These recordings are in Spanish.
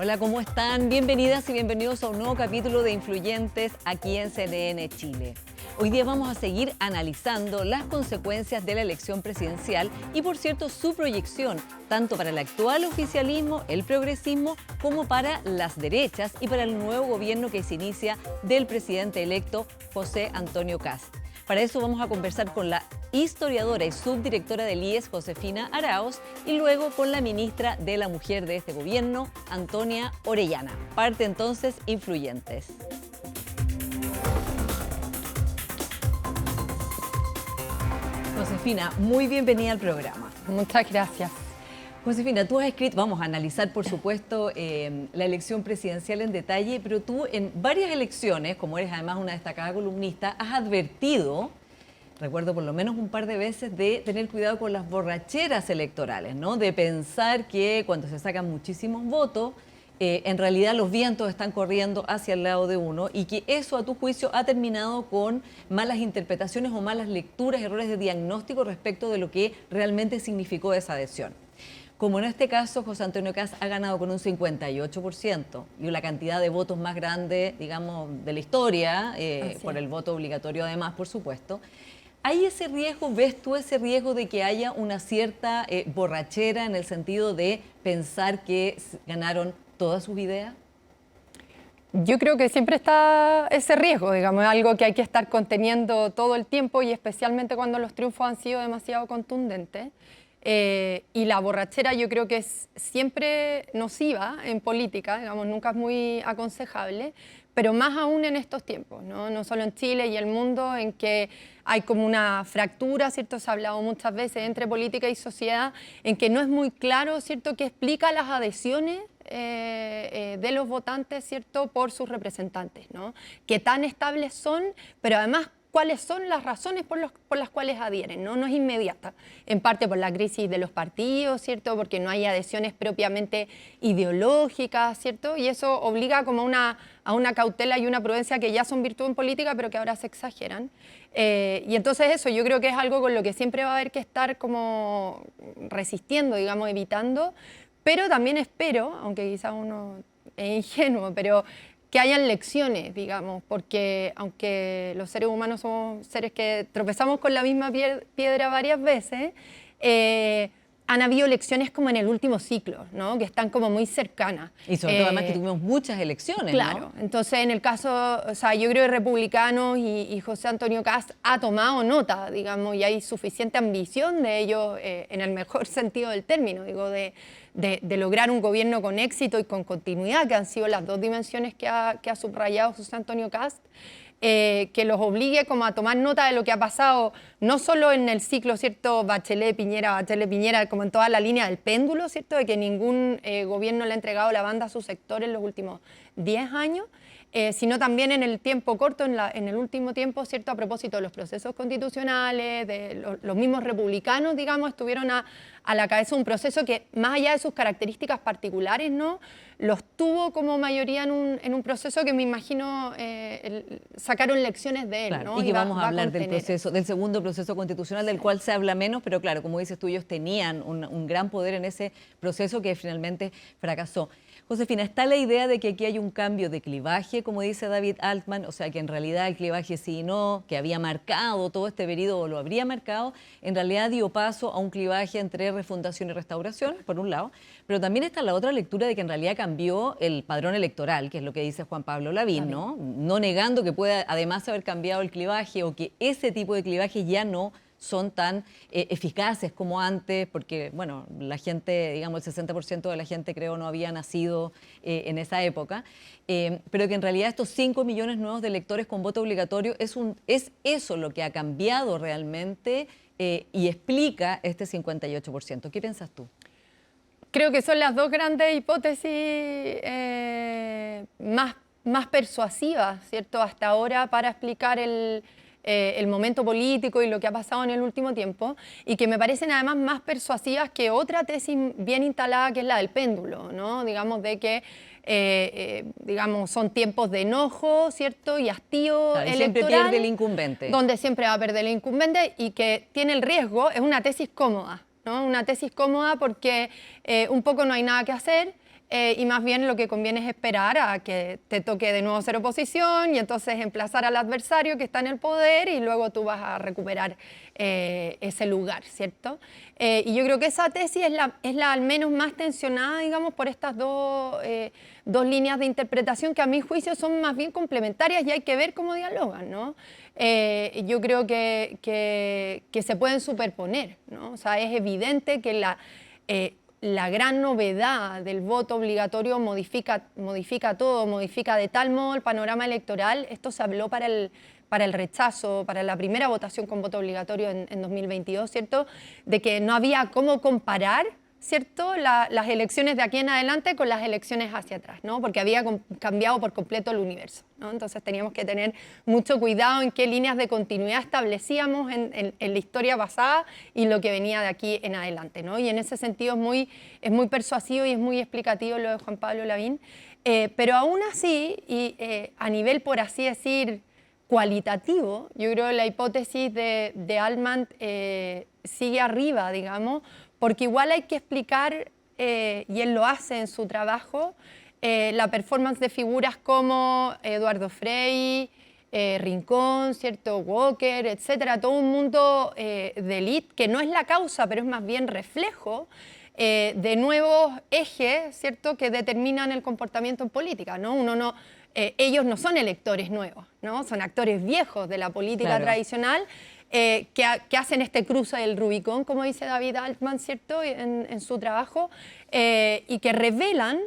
Hola, ¿cómo están? Bienvenidas y bienvenidos a un nuevo capítulo de Influyentes aquí en CNN Chile. Hoy día vamos a seguir analizando las consecuencias de la elección presidencial y, por cierto, su proyección, tanto para el actual oficialismo, el progresismo, como para las derechas y para el nuevo gobierno que se inicia del presidente electo José Antonio Kast. Para eso vamos a conversar con la historiadora y subdirectora del IES, Josefina Arauz, y luego con la ministra de la Mujer de este gobierno, Antonia Orellana. Parte entonces Influyentes. Josefina, muy bienvenida al programa. Muchas gracias. Josefina, tú has escrito, vamos a analizar por supuesto la elección presidencial en detalle, pero tú en varias elecciones, como eres además una destacada columnista, has advertido, recuerdo por lo menos un par de veces, de tener cuidado con las borracheras electorales, ¿no? De pensar que cuando se sacan muchísimos votos, en realidad los vientos están corriendo hacia el lado de uno y que eso, a tu juicio, ha terminado con malas interpretaciones o malas lecturas, errores de diagnóstico respecto de lo que realmente significó esa adhesión. Como en este caso, José Antonio Kast ha ganado con un 58% y la cantidad de votos más grande, digamos, de la historia, por el voto obligatorio además, por supuesto. ¿Hay ese riesgo, ves tú ese riesgo de que haya una cierta borrachera en el sentido de pensar que ganaron todas sus ideas? Yo creo que siempre está ese riesgo, digamos, es algo que hay que estar conteniendo todo el tiempo y especialmente cuando los triunfos han sido demasiado contundentes. Y la borrachera yo creo que es siempre nociva en política, digamos, nunca es muy aconsejable, pero más aún en estos tiempos, ¿no? No solo en Chile y el mundo, en que hay como una fractura, ¿cierto? Se ha hablado muchas veces entre política y sociedad, en que no es muy claro, ¿cierto?, qué explica las adhesiones de los votantes, ¿cierto?, por sus representantes, ¿no? Qué tan estables son, pero además cuáles son las razones por las cuales adhieren, ¿no? No es inmediata, en parte por la crisis de los partidos, ¿cierto?, porque no hay adhesiones propiamente ideológicas, ¿cierto?, y eso obliga como a una cautela y una prudencia que ya son virtud en política, pero que ahora se exageran. Y entonces eso, yo creo que es algo con lo que siempre va a haber que estar como resistiendo, digamos, evitando, pero también espero, aunque quizás uno es ingenuo, pero que hayan lecciones, digamos, porque aunque los seres humanos somos seres que tropezamos con la misma piedra varias veces, han habido lecciones como en el último ciclo, ¿no?, que están como muy cercanas. Y sobre todo además que tuvimos muchas elecciones, claro, ¿no? Entonces en el caso, o sea, yo creo que Republicanos y José Antonio Kast ha tomado nota, digamos, y hay suficiente ambición de ellos, en el mejor sentido del término, digo, de lograr un gobierno con éxito y con continuidad, que han sido las dos dimensiones que ha subrayado José Antonio Kast, que los obligue como a tomar nota de lo que ha pasado, no solo en el ciclo, ¿cierto?, Bachelet-Piñera, como en toda la línea del péndulo, ¿cierto?, de que ningún gobierno le ha entregado la banda a su sector en los últimos 10 años, sino también en el tiempo corto, en el último tiempo, ¿cierto?, a propósito de los procesos constitucionales, de los mismos republicanos, digamos, estuvieron a la cabeza de un proceso que, más allá de sus características particulares, ¿no?, los tuvo como mayoría en un proceso que me imagino sacaron lecciones de él, claro, ¿no? y que vamos a hablar del segundo proceso constitucional, del cual se habla menos, pero claro, como dices tú, ellos tenían un gran poder en ese proceso que finalmente fracasó. Josefina, está la idea de que aquí hay un cambio de clivaje, como dice David Altman, o sea que en realidad el clivaje sí y no, que había marcado todo este periodo o lo habría marcado, en realidad dio paso a un clivaje entre refundación y restauración, por un lado, pero también está la otra lectura de que en realidad cambió el padrón electoral, que es lo que dice Juan Pablo Lavín, ¿no? No negando que pueda además haber cambiado el clivaje o que ese tipo de clivaje ya no son tan eficaces como antes, porque, bueno, la gente, digamos, el 60% de la gente, creo, no había nacido en esa época, pero que en realidad estos 5 millones nuevos de electores con voto obligatorio es eso lo que ha cambiado realmente y explica este 58%. ¿Qué piensas tú? Creo que son las dos grandes hipótesis más persuasivas, ¿cierto?, hasta ahora para explicar el momento político y lo que ha pasado en el último tiempo, y que me parecen además más persuasivas que otra tesis bien instalada, que es la del péndulo, ¿no? Digamos, de que digamos, son tiempos de enojo, ¿cierto?, y hastío claro, electoral. Siempre pierde el incumbente. Donde siempre va a perder el incumbente y que tiene el riesgo, es una tesis cómoda, ¿no? Una tesis cómoda porque un poco no hay nada que hacer, y más bien lo que conviene es esperar a que te toque de nuevo ser oposición y entonces emplazar al adversario que está en el poder y luego tú vas a recuperar ese lugar, ¿cierto? Y yo creo que esa tesis es la al menos más tensionada, digamos, por estas dos líneas de interpretación que a mi juicio son más bien complementarias y hay que ver cómo dialogan, ¿no? Yo creo que se pueden superponer, ¿no? O sea, es evidente que la gran novedad del voto obligatorio modifica todo, modifica de tal modo el panorama electoral. Esto se habló para el rechazo, para la primera votación con voto obligatorio en 2022, ¿cierto? De que no había cómo comparar, ¿cierto?, las elecciones de aquí en adelante con las elecciones hacia atrás, ¿no? Porque había cambiado por completo el universo, ¿no? Entonces teníamos que tener mucho cuidado en qué líneas de continuidad establecíamos en la historia pasada y lo que venía de aquí en adelante, ¿no? Y en ese sentido es muy persuasivo y es muy explicativo lo de Juan Pablo Lavín, pero aún así, a nivel, por así decir, cualitativo, yo creo que la hipótesis de Altman sigue arriba, digamos, porque igual hay que explicar, y él lo hace en su trabajo, la performance de figuras como Eduardo Frei, Rincón, ¿cierto?, Walker, etcétera, todo un mundo de élite que no es la causa, pero es más bien reflejo de nuevos ejes, ¿cierto?, que determinan el comportamiento en política, ¿no? Ellos no son electores nuevos, ¿no? Son actores viejos de la política tradicional, que hacen este cruce del Rubicón, como dice David Altman, ¿cierto?, en su trabajo, y que revelan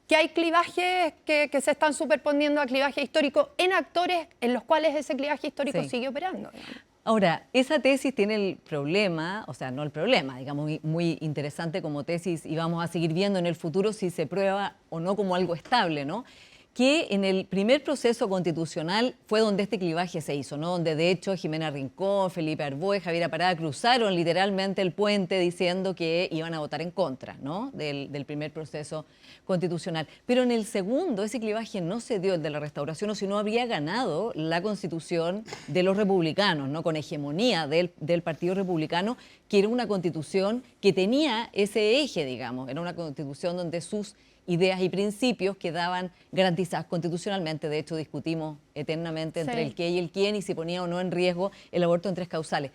que hay clivajes que se están superponiendo a clivajes históricos en actores en los cuales ese clivaje histórico sigue operando, digamos. Ahora, esa tesis tiene el problema, o sea, no el problema, digamos, muy interesante como tesis, y vamos a seguir viendo en el futuro si se prueba o no como algo estable, ¿no? Que en el primer proceso constitucional fue donde este clivaje se hizo, ¿no? Donde de hecho Jimena Rincón, Felipe Arboe, Javier Parada cruzaron literalmente el puente diciendo que iban a votar en contra, ¿no?, del primer proceso constitucional. Pero en el segundo ese clivaje no se dio, el de la restauración, o si no habría ganado la constitución de los republicanos, ¿no?, con hegemonía del Partido Republicano, que era una constitución que tenía ese eje, digamos, era una constitución donde sus ideas y principios quedaban garantizadas constitucionalmente. De hecho, discutimos eternamente entre el qué y el quién y si ponía o no en riesgo el aborto en 3 causales.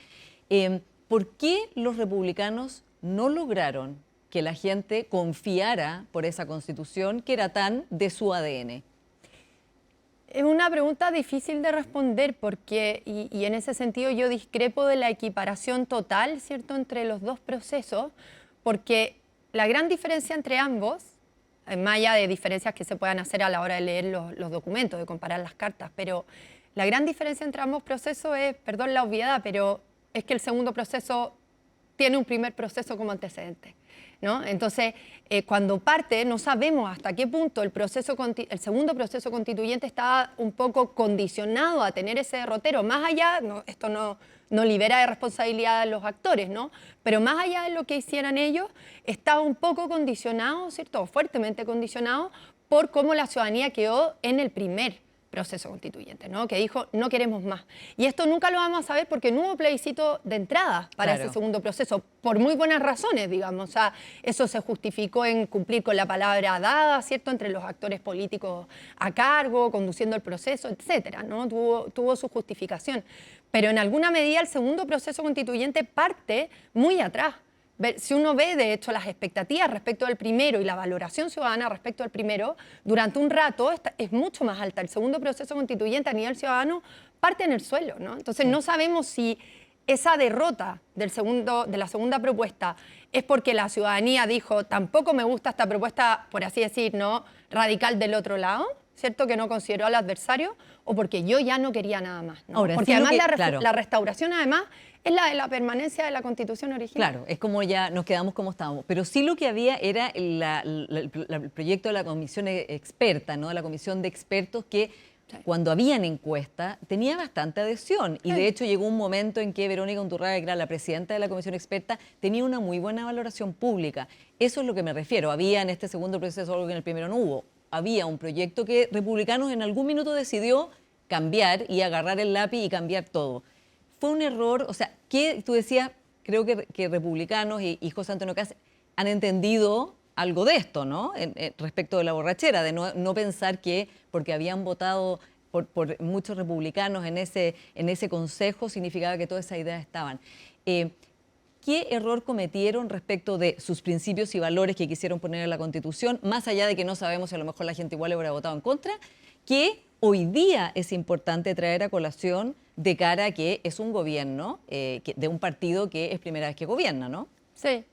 ¿Por qué los republicanos no lograron que la gente confiara por esa constitución que era tan de su ADN? Es una pregunta difícil de responder porque, y en ese sentido yo discrepo de la equiparación total, ¿cierto?, entre los dos procesos, porque la gran diferencia entre ambos, más allá de diferencias que se puedan hacer a la hora de leer los documentos, de comparar las cartas, pero la gran diferencia entre ambos procesos es, perdón la obviedad, pero es que el segundo proceso tiene un primer proceso como antecedente, ¿no? Entonces, cuando parte, no sabemos hasta qué punto el segundo proceso constituyente está un poco condicionado a tener ese derrotero. Más allá, esto no libera de responsabilidad a los actores, ¿no? Pero más allá de lo que hicieran ellos, estaba un poco condicionado, ¿cierto?, fuertemente condicionado por cómo la ciudadanía quedó en el primer proceso constituyente, ¿no?, que dijo no queremos más. Y esto nunca lo vamos a saber porque no hubo plebiscito de entrada para ese segundo proceso, por muy buenas razones, digamos. O sea, eso se justificó en cumplir con la palabra dada, ¿cierto?, entre los actores políticos a cargo, conduciendo el proceso, etcétera, ¿no? Tuvo su justificación. Pero en alguna medida el segundo proceso constituyente parte muy atrás. Si uno ve, de hecho, las expectativas respecto del primero y la valoración ciudadana respecto al primero, durante un rato es mucho más alta. El segundo proceso constituyente a nivel ciudadano parte en el suelo, ¿no? Entonces no sabemos si esa derrota de la segunda propuesta es porque la ciudadanía dijo tampoco me gusta esta propuesta, por así decir, ¿no?, radical del otro lado, ¿cierto?, que no consideró al adversario, o porque yo ya no quería nada más, ¿no? Ahora, porque sí, además la restauración además es la de la permanencia de la Constitución original. Claro, es como ya nos quedamos como estábamos. Pero sí lo que había era el proyecto de la comisión experta, ¿no?, de la comisión de expertos que cuando habían encuesta tenía bastante adhesión. Y de hecho llegó un momento en que Verónica Unturraga, que era la presidenta de la comisión experta, tenía una muy buena valoración pública. Eso es lo que me refiero. Había en este segundo proceso algo que en el primero no hubo. Había un proyecto que Republicanos en algún minuto decidió cambiar y agarrar el lápiz y cambiar todo. Fue un error, o sea, que tú decías, creo que Republicanos y José Antonio Kast han entendido algo de esto, ¿no? Respecto de la borrachera, de no pensar que porque habían votado por muchos republicanos en ese consejo significaba que todas esas ideas estaban. ¿Qué error cometieron respecto de sus principios y valores que quisieron poner en la Constitución, más allá de que no sabemos si a lo mejor la gente igual le hubiera votado en contra, que hoy día es importante traer a colación de cara a que es un gobierno de un partido que es primera vez que gobierna, ¿no? Sí.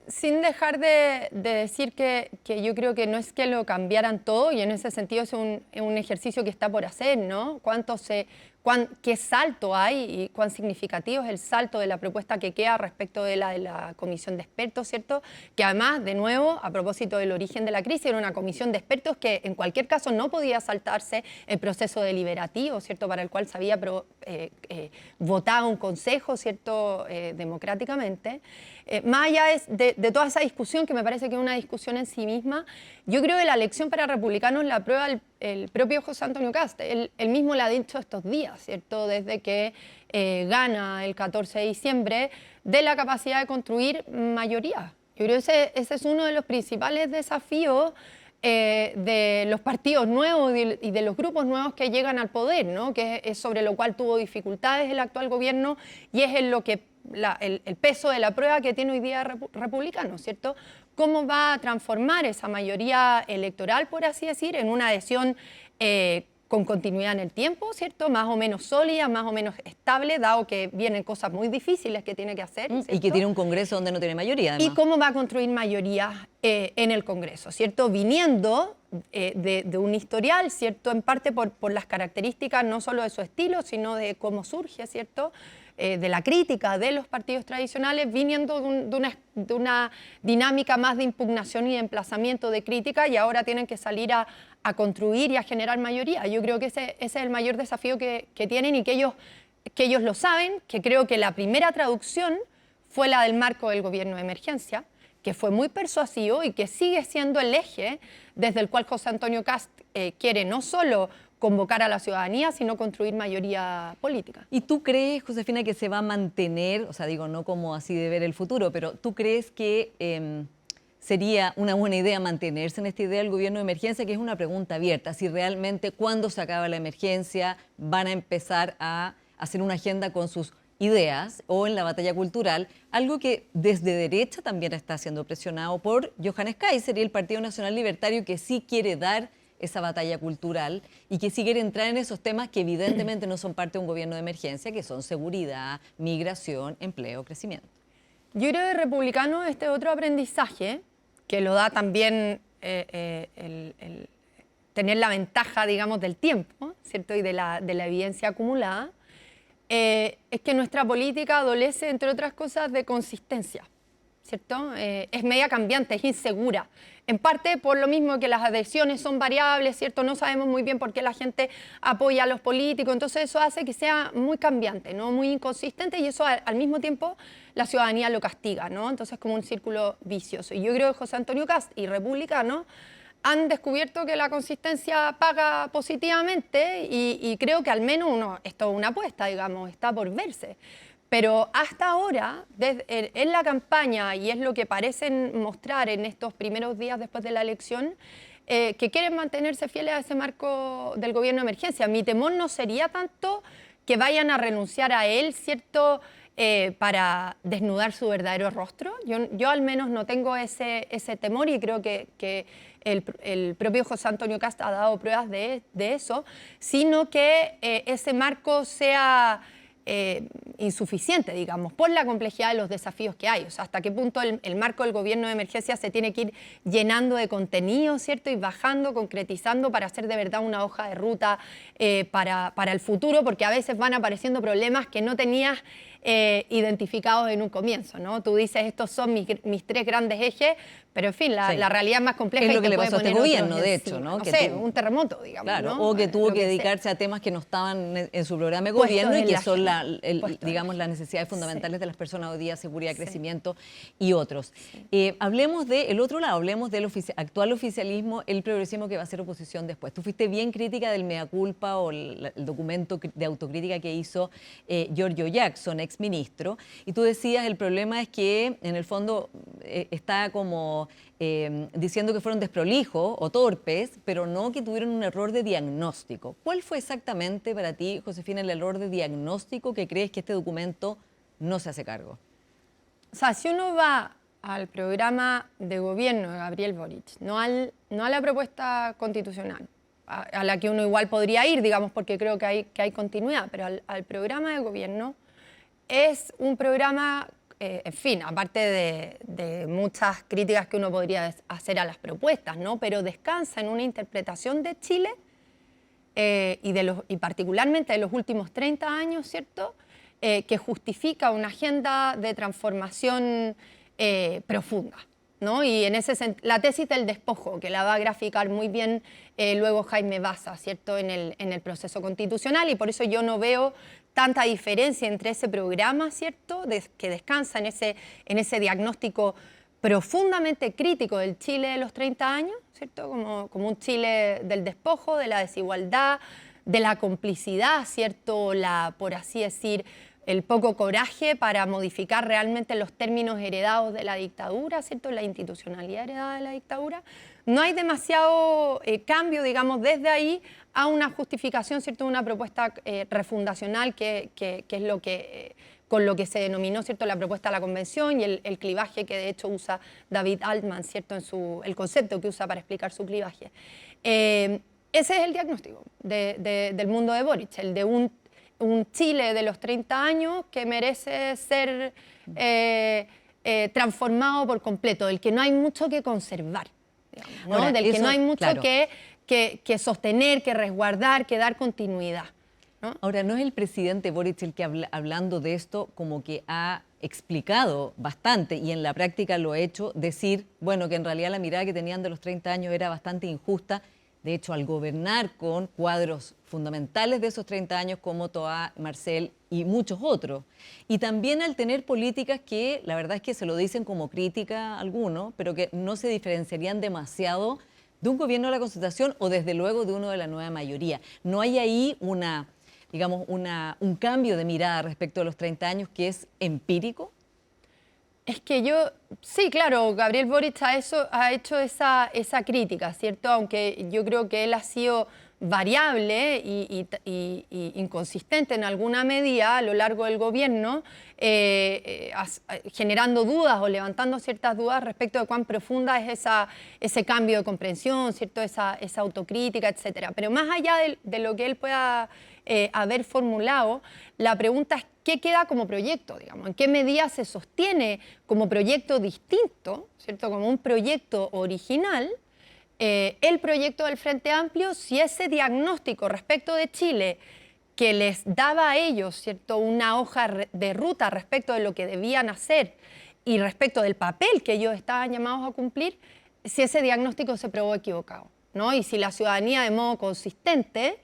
Sin dejar de decir que yo creo que no es que lo cambiaran todo, y en ese sentido es un ejercicio que está por hacer, ¿no? ¿Qué salto hay y cuán significativo es el salto de la propuesta que queda respecto de la comisión de expertos, ¿cierto? Que además, de nuevo, a propósito del origen de la crisis, era una comisión de expertos que en cualquier caso no podía saltarse el proceso deliberativo, ¿cierto? Para el cual se había votado un consejo, ¿cierto? Democráticamente. Más allá de toda esa discusión, que me parece que es una discusión en sí misma, yo creo que la elección para republicanos la aprueba el propio José Antonio Kast. Él mismo lo ha dicho estos días, ¿cierto? Desde que gana el 14 de diciembre, de la capacidad de construir mayoría. Yo creo que ese es uno de los principales desafíos de los partidos nuevos y de los grupos nuevos que llegan al poder, ¿no? Que es sobre lo cual tuvo dificultades el actual gobierno, y es en lo que el peso de la prueba que tiene hoy día republicano, ¿cierto? ¿Cómo va a transformar esa mayoría electoral, por así decir, en una adhesión con continuidad en el tiempo, ¿cierto? Más o menos sólida, más o menos estable, dado que vienen cosas muy difíciles que tiene que hacer, ¿cierto? Y que tiene un Congreso donde no tiene mayoría, además. ¿Y cómo va a construir mayoría en el Congreso, ¿cierto? Viniendo de un historial, ¿cierto? En parte por las características no solo de su estilo, sino de cómo surge, ¿cierto? De la crítica de los partidos tradicionales, viniendo de una dinámica más de impugnación y de emplazamiento de crítica, y ahora tienen que salir a construir y a generar mayoría. Yo creo que ese es el mayor desafío que tienen, y que ellos lo saben, que creo que la primera traducción fue la del marco del gobierno de emergencia, que fue muy persuasivo y que sigue siendo el eje desde el cual José Antonio Kast quiere no solo convocar a la ciudadanía, sino construir mayoría política. ¿Y tú crees, Josefina, que se va a mantener, o sea, digo, no como así de ver el futuro, pero tú crees que sería una buena idea mantenerse en esta idea del gobierno de emergencia, que es una pregunta abierta, si realmente cuando se acaba la emergencia van a empezar a hacer una agenda con sus ideas o en la batalla cultural, algo que desde derecha también está siendo presionado por Johannes Kaiser y el Partido Nacional Libertario, que sí quiere dar esa batalla cultural y que sí quiere entrar en esos temas que evidentemente no son parte de un gobierno de emergencia, que son seguridad, migración, empleo, crecimiento. Yo creo que republicano este otro aprendizaje, que lo da también el tener la ventaja, digamos, del tiempo, ¿cierto? Y de la evidencia acumulada, es que nuestra política adolece, entre otras cosas, de consistencia, ¿cierto? Es media cambiante, es insegura. En parte por lo mismo que las adhesiones son variables, ¿cierto? No sabemos muy bien por qué la gente apoya a los políticos, entonces eso hace que sea muy cambiante, ¿no? Muy inconsistente, y eso al mismo tiempo la ciudadanía lo castiga, ¿no? Entonces es como un círculo vicioso. Y yo creo que José Antonio Kast y republicanos han descubierto que la consistencia paga positivamente, y creo que al menos esto es una apuesta, digamos, está por verse. Pero hasta ahora, en la campaña, y es lo que parecen mostrar en estos primeros días después de la elección, que quieren mantenerse fieles a ese marco del gobierno de emergencia. Mi temor no sería tanto que vayan a renunciar a él, ¿cierto?, para desnudar su verdadero rostro. Yo al menos no tengo ese temor, y creo que el propio José Antonio Kast ha dado pruebas de eso, sino que ese marco sea insuficiente, digamos, por la complejidad de los desafíos que hay. O sea, hasta qué punto el marco del gobierno de emergencia se tiene que ir llenando de contenido, ¿cierto? Y bajando, concretizando para hacer de verdad una hoja de ruta para el futuro, porque a veces van apareciendo problemas que no tenías identificados en un comienzo, ¿no? Tú dices, estos son mis tres grandes ejes, pero en fin, la realidad es más compleja. Es lo que le puede pasó a este poner gobierno, otros de encima. hecho, ¿no? No Que sé, un terremoto, digamos, claro, ¿no? o que tuvo Lo que sea. dedicarse a temas que no estaban en su programa de Puestos gobierno y en que la son agenda. digamos, las necesidades fundamentales Sí. de las personas hoy día, seguridad, Sí. crecimiento y otros. Hablemos del otro lado, hablemos del actual oficialismo, el progresismo que va a ser oposición después. Tú fuiste bien crítica del mea culpa o el documento de autocrítica que hizo Giorgio Jackson, exministro, y tú decías, el problema es que en el fondo está como diciendo que fueron desprolijos o torpes, pero no que tuvieron un error de diagnóstico. ¿Cuál fue exactamente para ti, Josefina, el error de diagnóstico que crees que este documento no se hace cargo? O sea, si uno va al programa de gobierno de Gabriel Boric, no a la propuesta constitucional, a la que uno igual podría ir, digamos, porque creo que hay continuidad, pero al programa de gobierno es un programa, en fin, aparte de muchas críticas que uno podría hacer a las propuestas, ¿no? Pero descansa en una interpretación de Chile y particularmente de los últimos 30 años, ¿cierto?, que justifica una agenda de transformación profunda, ¿no? Y en ese la tesis del despojo, que la va a graficar muy bien luego Jaime Baza, ¿cierto?, en el proceso constitucional, y por eso yo no veo tanta diferencia entre ese programa, ¿cierto?, que descansa en ese diagnóstico profundamente crítico del Chile de los 30 años, ¿cierto?, como un Chile del despojo, de la desigualdad, de la complicidad, ¿cierto?, por así decir, el poco coraje para modificar realmente los términos heredados de la dictadura, ¿cierto?, la institucionalidad heredada de la dictadura. No hay demasiado cambio, digamos, desde ahí a una justificación, ¿cierto?, de una propuesta refundacional que es lo que, con lo que se denominó, ¿cierto?, la propuesta de la Convención y el clivaje que de hecho usa David Altman, ¿cierto?, el concepto que usa para explicar su clivaje. Ese es el diagnóstico del mundo de Boric, el de un Chile de los 30 años que merece ser transformado por completo, del que no hay mucho que conservar, digamos, ¿no? Ahora, del que no hay mucho claro, que sostener, que resguardar, que dar continuidad, ¿no? Ahora, ¿no es el presidente Boric el que hablando de esto como que ha explicado bastante y en la práctica lo ha hecho, decir, bueno, que en realidad la mirada que tenían de los 30 años era bastante injusta? De hecho, al gobernar con cuadros fundamentales de esos 30 años como Toá, Marcel y muchos otros. Y también al tener políticas que, la verdad es que se lo dicen como crítica a algunos, pero que no se diferenciarían demasiado de un gobierno de la Concertación o desde luego de uno de la nueva mayoría. No hay ahí un cambio de mirada respecto a los 30 años que es empírico. Es que sí, claro, Gabriel Boric ha hecho esa crítica, ¿cierto? Aunque yo creo que él ha sido variable y inconsistente en alguna medida a lo largo del gobierno, generando dudas o levantando ciertas dudas respecto de cuán profunda es ese cambio de comprensión, ¿cierto? Esa autocrítica, etcétera. Pero más allá de lo que él pueda haber formulado, la pregunta es ¿qué queda como proyecto, digamos? ¿En qué medida se sostiene como proyecto distinto, ¿cierto?, como un proyecto original, el proyecto del Frente Amplio, si ese diagnóstico respecto de Chile que les daba a ellos, ¿cierto?, una hoja de ruta respecto de lo que debían hacer y respecto del papel que ellos estaban llamados a cumplir, si ese diagnóstico se probó equivocado, ¿no? Y si la ciudadanía de modo consistente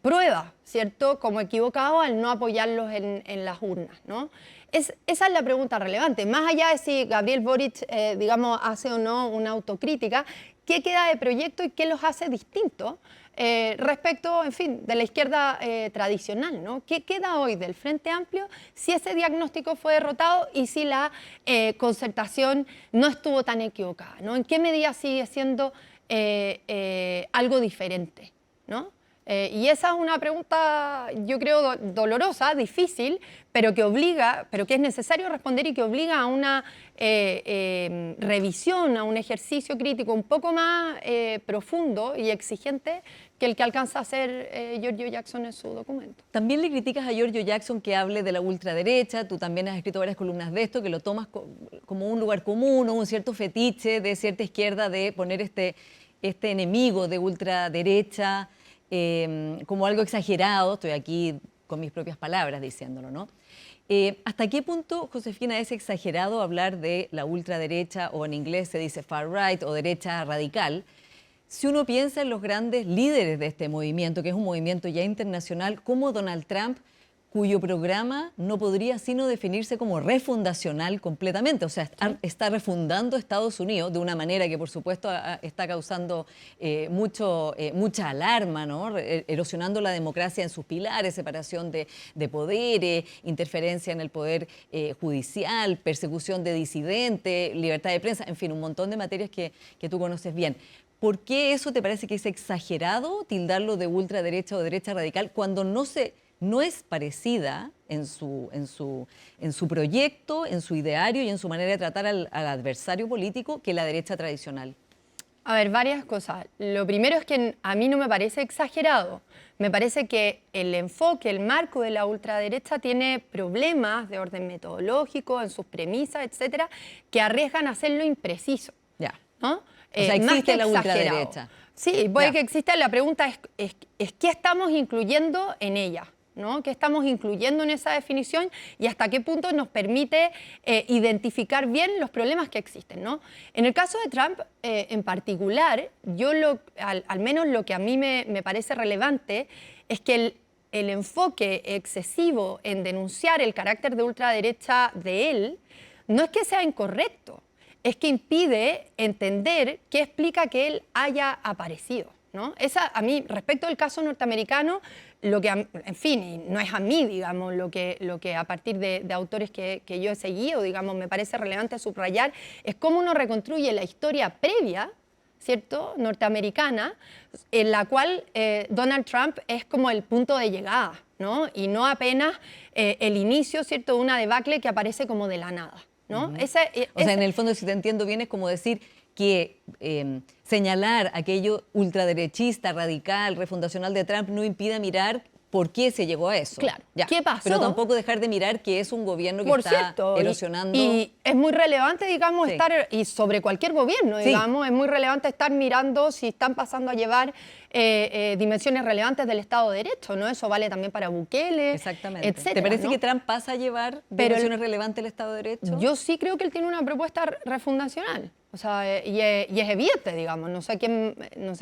prueba, ¿cierto?, como equivocado al no apoyarlos en las urnas, ¿no? Esa es la pregunta relevante. Más allá de si Gabriel Boric, digamos, hace o no una autocrítica, ¿qué queda de proyecto y qué los hace distintos respecto, en fin, de la izquierda tradicional, ¿no? ¿Qué queda hoy del Frente Amplio si ese diagnóstico fue derrotado y si la concertación no estuvo tan equivocada, ¿no? ¿En qué medida sigue siendo algo diferente, ¿no? Y esa es una pregunta, yo creo, dolorosa, difícil, pero que es necesario responder y que obliga a una revisión, a un ejercicio crítico un poco más profundo y exigente que el que alcanza a hacer Giorgio Jackson en su documento. También le criticas a Giorgio Jackson que hable de la ultraderecha, tú también has escrito varias columnas de esto, que lo tomas como un lugar común o un cierto fetiche de cierta izquierda de poner este enemigo de ultraderecha como algo exagerado. Estoy aquí con mis propias palabras diciéndolo, ¿no? ¿Hasta qué punto, Josefina, es exagerado hablar de la ultraderecha, o en inglés se dice far right o derecha radical, si uno piensa en los grandes líderes de este movimiento, que es un movimiento ya internacional, como Donald Trump, cuyo programa no podría sino definirse como refundacional completamente. O sea, está refundando Estados Unidos de una manera que, por supuesto, está causando mucha alarma, ¿no? Erosionando la democracia en sus pilares, separación de poderes, interferencia en el poder judicial, persecución de disidentes, libertad de prensa, en fin, un montón de materias que tú conoces bien. ¿Por qué eso te parece que es exagerado tildarlo de ultraderecha o derecha radical cuando no es parecida en su proyecto, en su ideario y en su manera de tratar al adversario político que la derecha tradicional? A ver, varias cosas. Lo primero es que a mí no me parece exagerado. Me parece que el enfoque, el marco de la ultraderecha tiene problemas de orden metodológico en sus premisas, etcétera, que arriesgan a hacerlo impreciso. Ya. ¿No? O sea, existe la ultraderecha. Sí, puede que exista. La pregunta es ¿qué estamos incluyendo en ella? ¿No? ¿Qué estamos incluyendo en esa definición y hasta qué punto nos permite identificar bien los problemas que existen, ¿no? En el caso de Trump en particular, al menos lo que a mí me parece relevante es que el enfoque excesivo en denunciar el carácter de ultraderecha de él no es que sea incorrecto, es que impide entender qué explica que él haya aparecido, ¿no? A mí, respecto del caso norteamericano, lo que, en fin, y no es a mí, digamos, lo que a partir de autores que yo he seguido, digamos, me parece relevante subrayar, es cómo uno reconstruye la historia previa, ¿cierto?, norteamericana, en la cual Donald Trump es como el punto de llegada, ¿no? Y no apenas el inicio, ¿cierto?, de una debacle que aparece como de la nada, ¿no? O sea, en el fondo, si te entiendo bien, es como decir que señalar aquello ultraderechista, radical, refundacional de Trump no impide mirar por qué se llegó a eso. Claro. Ya. ¿Qué pasó? Pero tampoco dejar de mirar que es un gobierno que está erosionando. Y es muy relevante, digamos, estar, y sobre cualquier gobierno, digamos, es muy relevante estar mirando si están pasando a llevar dimensiones relevantes del Estado de Derecho, ¿no? Eso vale también para Bukele, exactamente, etcétera, ¿te parece ¿no? que Trump pasa a llevar dimensiones relevantes del Estado de Derecho? Yo sí creo que él tiene una propuesta refundacional. O sea, y es evidente, digamos. No sé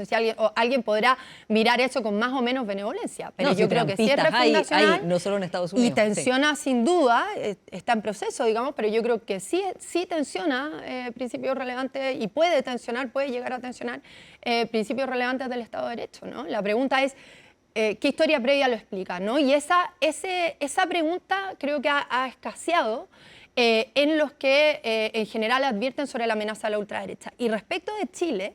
si alguien podrá mirar eso con más o menos benevolencia, pero yo creo que sí es refundacional. No solo en Estados Unidos. Y tensiona, sin duda, está en proceso, digamos, pero yo creo que sí tensiona principios relevantes y puede llegar a tensionar principios relevantes del Estado de Derecho, ¿no? La pregunta es, ¿qué historia previa lo explica, ¿no? Y esa pregunta creo que ha escaseado en los que en general advierten sobre la amenaza de la ultraderecha. Y respecto de Chile,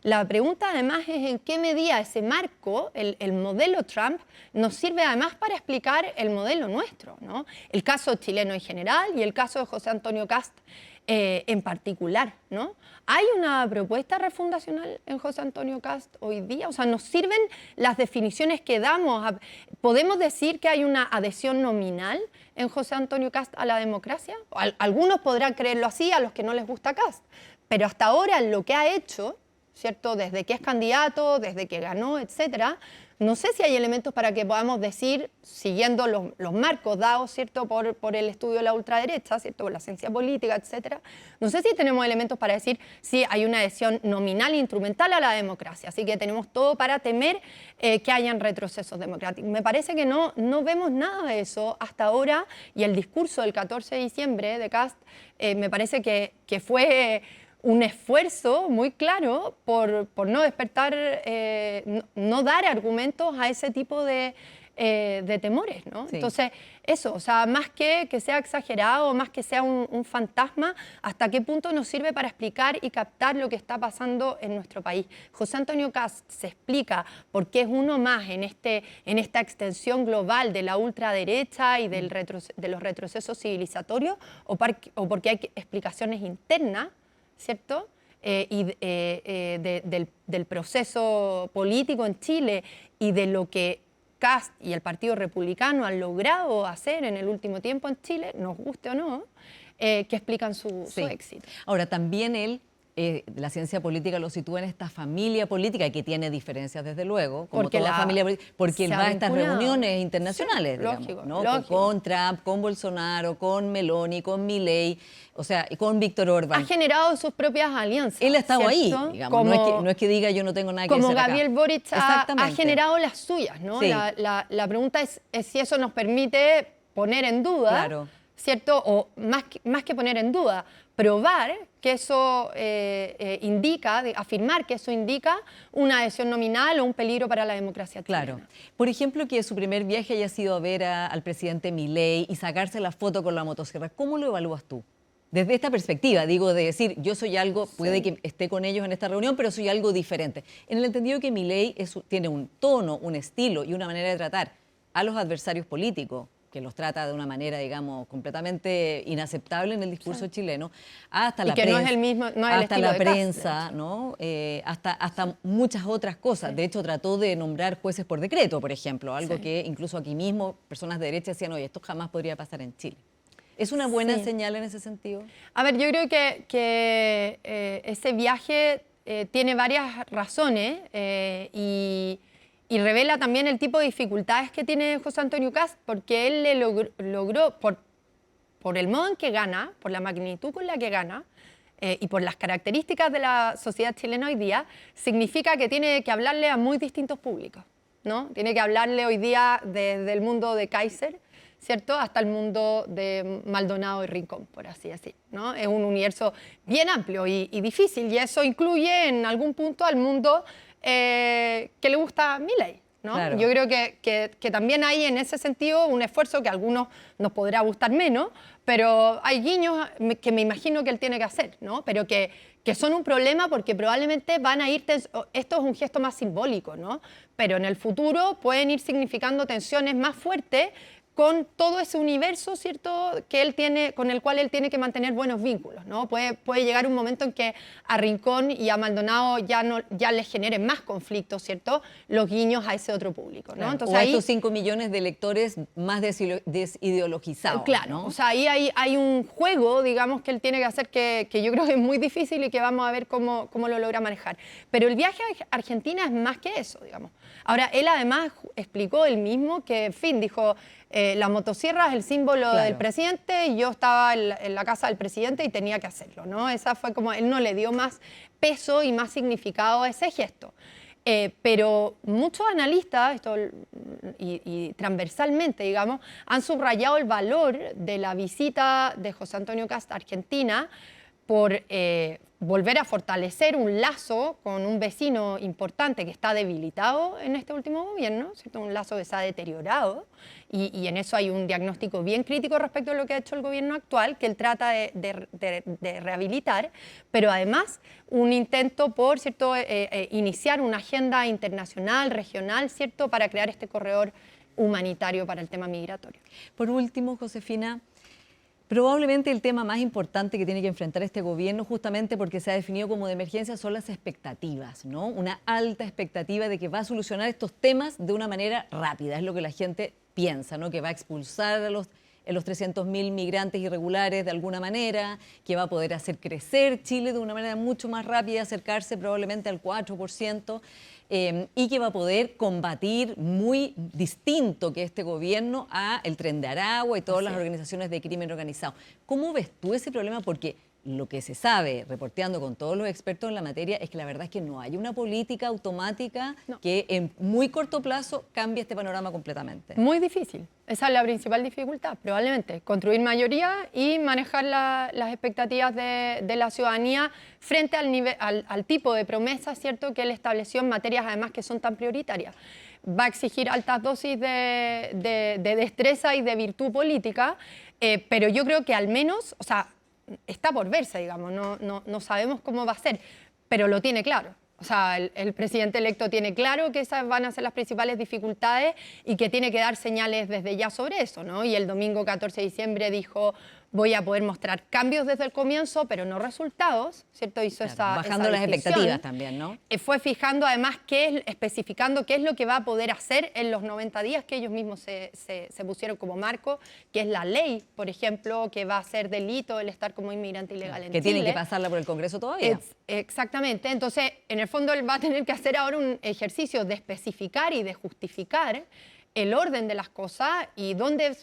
la pregunta además es en qué medida ese marco, el modelo Trump, nos sirve además para explicar el modelo nuestro, ¿no? El caso chileno en general y el caso de José Antonio Kast en particular, ¿no? ¿Hay una propuesta refundacional en José Antonio Kast hoy día? O sea, ¿nos sirven las definiciones que damos? ¿Podemos decir que hay una adhesión nominal en José Antonio Kast a la democracia? Algunos podrán creerlo así, a los que no les gusta Kast, pero hasta ahora lo que ha hecho, ¿cierto?, desde que es candidato, desde que ganó, etcétera, no sé si hay elementos para que podamos decir, siguiendo los marcos dados, ¿cierto?, por el estudio de la ultraderecha, ¿cierto?, por la ciencia política, etcétera, no sé si tenemos elementos para decir si hay una adhesión nominal e instrumental a la democracia. Así que tenemos todo para temer que hayan retrocesos democráticos. Me parece que no vemos nada de eso hasta ahora, y el discurso del 14 de diciembre de Kast me parece que fue un esfuerzo muy claro por no despertar, no dar argumentos a ese tipo de temores, ¿no? Sí. Entonces, eso, o sea, más que sea exagerado, más que sea un fantasma, ¿hasta qué punto nos sirve para explicar y captar lo que está pasando en nuestro país? José Antonio Kast se explica por qué es uno más en esta extensión global de la ultraderecha y de los retrocesos civilizatorios, o porque hay explicaciones internas, ¿cierto? Del proceso político en Chile y de lo que Kast y el Partido Republicano han logrado hacer en el último tiempo en Chile, nos guste o no, que explican su éxito. Ahora, también él la ciencia política lo sitúa en esta familia política que tiene diferencias desde luego, como Porque toda familia política, porque él se va ha a estas vinculado. reuniones internacionales, Sí, digamos, lógico, ¿no? lógico. Con Trump, con Bolsonaro, con Meloni, con Milei, o sea, y con Víctor Orbán. Ha generado sus propias alianzas. Él ha estado ahí, ¿cierto? digamos, no es que diga yo no tengo nada que Como hacer acá. Gabriel Boric ha generado las suyas, ¿no? Sí. La pregunta es si eso nos permite poner en duda, Claro. ¿cierto? O más que poner en duda, probar que eso indica, afirmar que eso indica una adhesión nominal o un peligro para la democracia chilena. Claro. Por ejemplo, que su primer viaje haya sido a ver al presidente Milei y sacarse la foto con la motosierra. ¿Cómo lo evalúas tú? Desde esta perspectiva, digo, de decir, yo soy algo, puede que esté con ellos en esta reunión, pero soy algo diferente. En el entendido que Milei tiene un tono, un estilo y una manera de tratar a los adversarios políticos, que los trata de una manera, digamos, completamente inaceptable en el discurso chileno, hasta la que prensa, no es el mismo, no es el hasta estilo la de Kast, prensa, ¿no? Hasta muchas otras cosas. De hecho, trató de nombrar jueces por decreto, por ejemplo, algo que incluso aquí mismo personas de derecha decían, oye, esto jamás podría pasar en Chile. ¿Es una buena señal en ese sentido? A ver, yo creo que ese viaje tiene varias razones y revela también el tipo de dificultades que tiene José Antonio Kast, porque él le logró, por el modo en que gana, por la magnitud con la que gana, y por las características de la sociedad chilena hoy día, significa que tiene que hablarle a muy distintos públicos, ¿no? Tiene que hablarle hoy día desde el mundo de Kaiser, ¿cierto?, hasta el mundo de Maldonado y Rincón, por así decir, ¿no? Es un universo bien amplio y difícil, y eso incluye en algún punto al mundo que le gusta a Milei, ¿no? Claro. Yo creo que también hay en ese sentido un esfuerzo que a algunos nos podrá gustar menos, pero hay guiños que me imagino que él tiene que hacer, ¿no? Pero que son un problema porque probablemente van a ir, esto es un gesto más simbólico, ¿no? Pero en el futuro pueden ir significando tensiones más fuertes con todo ese universo, ¿cierto?, que él tiene, con el cual él tiene que mantener buenos vínculos, ¿no? Puede llegar un momento en que a Rincón y a Maldonado ya les generen más conflictos, ¿cierto?, los guiños a ese otro público, ¿no? Claro. Entonces, o a ahí, estos 5 millones de electores más desideologizados. claro, ¿no? o sea, ahí hay un juego, digamos, que él tiene que hacer que yo creo que es muy difícil y que vamos a ver cómo lo logra manejar. Pero el viaje a Argentina es más que eso, digamos. Ahora, él además explicó él mismo que, en fin, dijo, la motosierra es el símbolo del presidente y yo estaba en la casa del presidente y tenía que hacerlo, ¿no? Esa fue como, él no le dio más peso y más significado a ese gesto. Pero muchos analistas, y transversalmente, digamos, han subrayado el valor de la visita de José Antonio Kast a Argentina por volver a fortalecer un lazo con un vecino importante que está debilitado en este último gobierno, ¿cierto? Un lazo que se ha deteriorado y en eso hay un diagnóstico bien crítico respecto a lo que ha hecho el gobierno actual, que él trata de rehabilitar, pero además un intento por, ¿cierto?, iniciar una agenda internacional, regional, ¿cierto?, para crear este corredor humanitario para el tema migratorio. Por último, Josefina, probablemente el tema más importante que tiene que enfrentar este gobierno, justamente porque se ha definido como de emergencia, son las expectativas, ¿no? Una alta expectativa de que va a solucionar estos temas de una manera rápida, es lo que la gente piensa, ¿no? Que va a expulsar a los 300.000 migrantes irregulares de alguna manera, que va a poder hacer crecer Chile de una manera mucho más rápida, acercarse probablemente al 4%, y que va a poder combatir muy distinto que este gobierno a el Tren de Aragua y todas las organizaciones de crimen organizado. ¿Cómo ves tú ese problema? Porque lo que se sabe, reporteando con todos los expertos en la materia, es que la verdad es que no hay una política automática que en muy corto plazo cambie este panorama completamente. Muy difícil. Esa es la principal dificultad, probablemente. Construir mayoría y manejar las expectativas de la ciudadanía frente al tipo de promesas, ¿cierto?, que él estableció en materias además que son tan prioritarias. Va a exigir altas dosis de destreza y de virtud política, pero yo creo que al menos, o sea, está por verse, digamos, no sabemos cómo va a ser, pero lo tiene claro. O sea, el presidente electo tiene claro que esas van a ser las principales dificultades y que tiene que dar señales desde ya sobre eso, ¿no? Y el domingo 14 de diciembre dijo, voy a poder mostrar cambios desde el comienzo, pero no resultados, ¿cierto? Hizo Claro, bajando esa las distinción. expectativas también, ¿no? Fue fijando además especificando qué es lo que va a poder hacer en los 90 días que ellos mismos se pusieron como marco, que es la ley, por ejemplo, que va a ser delito el estar como inmigrante ilegal en Que Chile. tienen que pasarla por el Congreso todavía. Exactamente. Entonces, en el fondo, él va a tener que hacer ahora un ejercicio de especificar y de justificar el orden de las cosas y dónde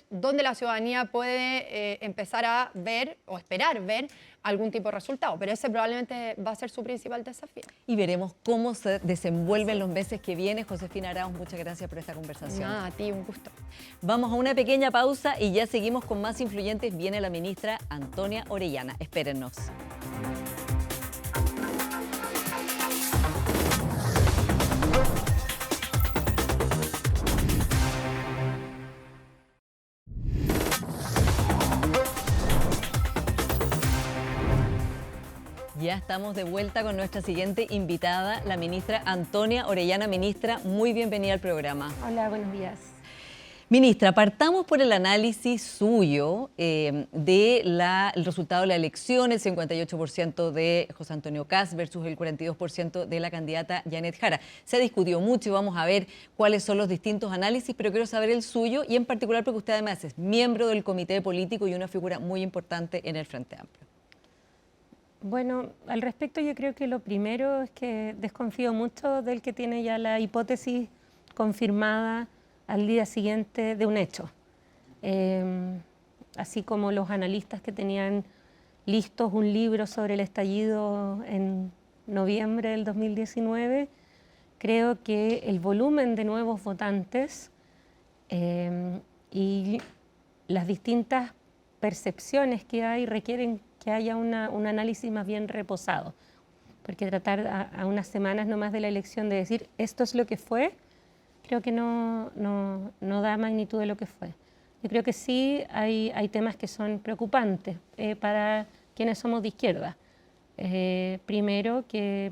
la ciudadanía puede empezar a ver o esperar ver algún tipo de resultado. Pero ese probablemente va a ser su principal desafío. Y veremos cómo se desenvuelven los meses que vienen. Josefina Arauz, muchas gracias por esta conversación. Nada, a ti, un gusto. Vamos a una pequeña pausa y ya seguimos con más influyentes. Viene la ministra Antonia Orellana. Espérennos. Ya estamos de vuelta con nuestra siguiente invitada, la ministra Antonia Orellana. Ministra, muy bienvenida al programa. Hola, buenos días. Ministra, partamos por el análisis suyo del resultado de la elección, el 58% de José Antonio Kast versus el 42% de la candidata Janet Jara. Se discutió mucho y vamos a ver cuáles son los distintos análisis, pero quiero saber el suyo y en particular porque usted además es miembro del comité político y una figura muy importante en el Frente Amplio. Bueno, al respecto yo creo que lo primero es que desconfío mucho del que tiene ya la hipótesis confirmada al día siguiente de un hecho. Así como los analistas que tenían listos un libro sobre el estallido en noviembre del 2019, creo que el volumen de nuevos votantes y las distintas percepciones que hay requieren que haya un análisis más bien reposado, porque tratar a unas semanas nomás de la elección de decir esto es lo que fue, creo que no da magnitud de lo que fue. Yo creo que sí hay temas que son preocupantes para quienes somos de izquierda. Primero, que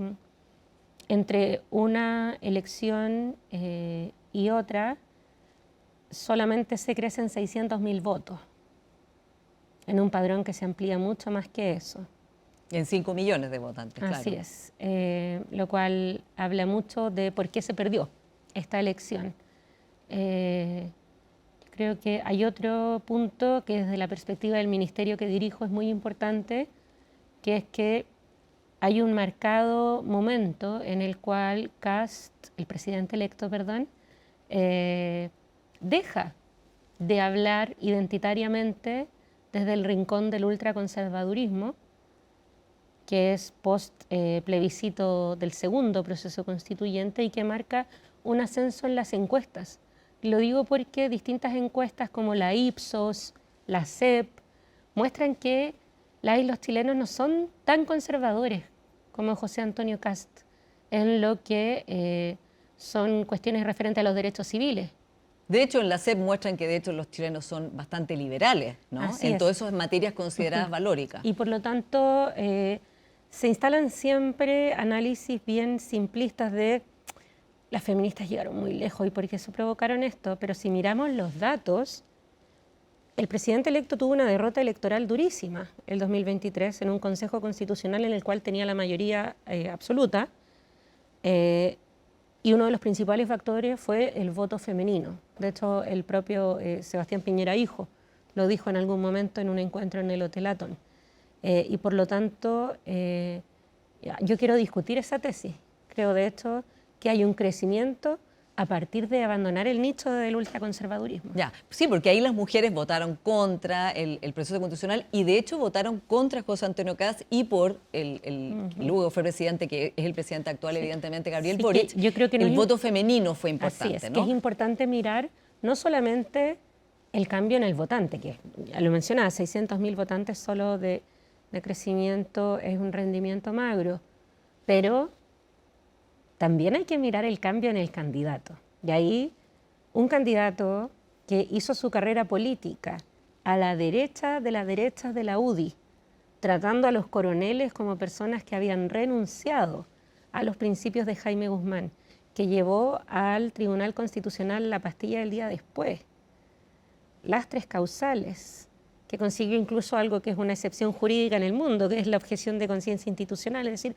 entre una elección y otra solamente se crecen 600.000 votos, en un padrón que se amplía mucho más que eso. En 5 millones de votantes, claro. Así es, lo cual habla mucho de por qué se perdió esta elección. Creo que hay otro punto que desde la perspectiva del ministerio que dirijo es muy importante, que es que hay un marcado momento en el cual Kast, el presidente electo, deja de hablar identitariamente desde el rincón del ultraconservadurismo, que es post plebiscito del segundo proceso constituyente y que marca un ascenso en las encuestas. Lo digo porque distintas encuestas como la Ipsos, la CEP, muestran que las y los chilenos no son tan conservadores como José Antonio Kast en lo que son cuestiones referentes a los derechos civiles. De hecho, en la CEP muestran que de hecho los chilenos son bastante liberales, ¿no? En todas esas materias consideradas valóricas. Y por lo tanto, se instalan siempre análisis bien simplistas de las feministas llegaron muy lejos y por qué eso provocaron esto. Pero si miramos los datos, el presidente electo tuvo una derrota electoral durísima el 2023 en un Consejo Constitucional en el cual tenía la mayoría absoluta. Y uno de los principales factores fue el voto femenino. De hecho, el propio Sebastián Piñera hijo lo dijo en algún momento en un encuentro en el Hotel Atón. Y por lo tanto, yo quiero discutir esa tesis. Creo, de hecho, que hay un crecimiento a partir de abandonar el nicho del ultraconservadurismo. Ya, sí, porque ahí las mujeres votaron contra el proceso constitucional y de hecho votaron contra José Antonio Kast y por luego fue presidente, que es el presidente actual, evidentemente, Gabriel Boric. Yo creo que el voto femenino fue importante, así es, ¿no? que es importante mirar no solamente el cambio en el votante, que ya lo mencionaba, 600.000 votantes solo de crecimiento es un rendimiento magro, pero también hay que mirar el cambio en el candidato. Y ahí un candidato que hizo su carrera política a la derecha de la UDI, tratando a los coroneles como personas que habían renunciado a los principios de Jaime Guzmán, que llevó al Tribunal Constitucional la pastilla del día después. Lastres causales que consiguió incluso algo que es una excepción jurídica en el mundo, que es la objeción de conciencia institucional, es decir,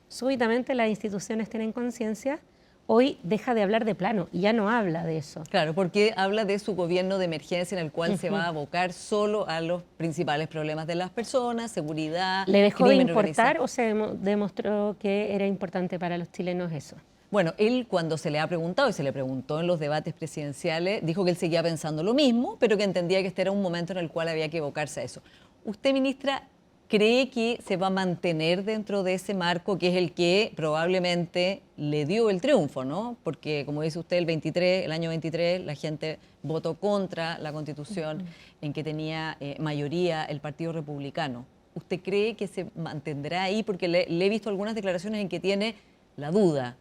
súbitamente las instituciones tienen conciencia, hoy deja de hablar de plano y ya no habla de eso. Claro, porque habla de su gobierno de emergencia en el cual se va a abocar solo a los principales problemas de las personas, seguridad, ¿Le dejó de crimen importar organizado. o se demostró que era importante para los chilenos eso? Bueno, él cuando se le ha preguntado y se le preguntó en los debates presidenciales, dijo que él seguía pensando lo mismo, pero que entendía que este era un momento en el cual había que evocarse a eso. ¿Usted, ministra, cree que se va a mantener dentro de ese marco que es el que probablemente le dio el triunfo, ¿no? Porque, como dice usted, el año 23, la gente votó contra la Constitución en que tenía mayoría el Partido Republicano. ¿Usted cree que se mantendrá ahí? Porque le he visto algunas declaraciones en que tiene la duda.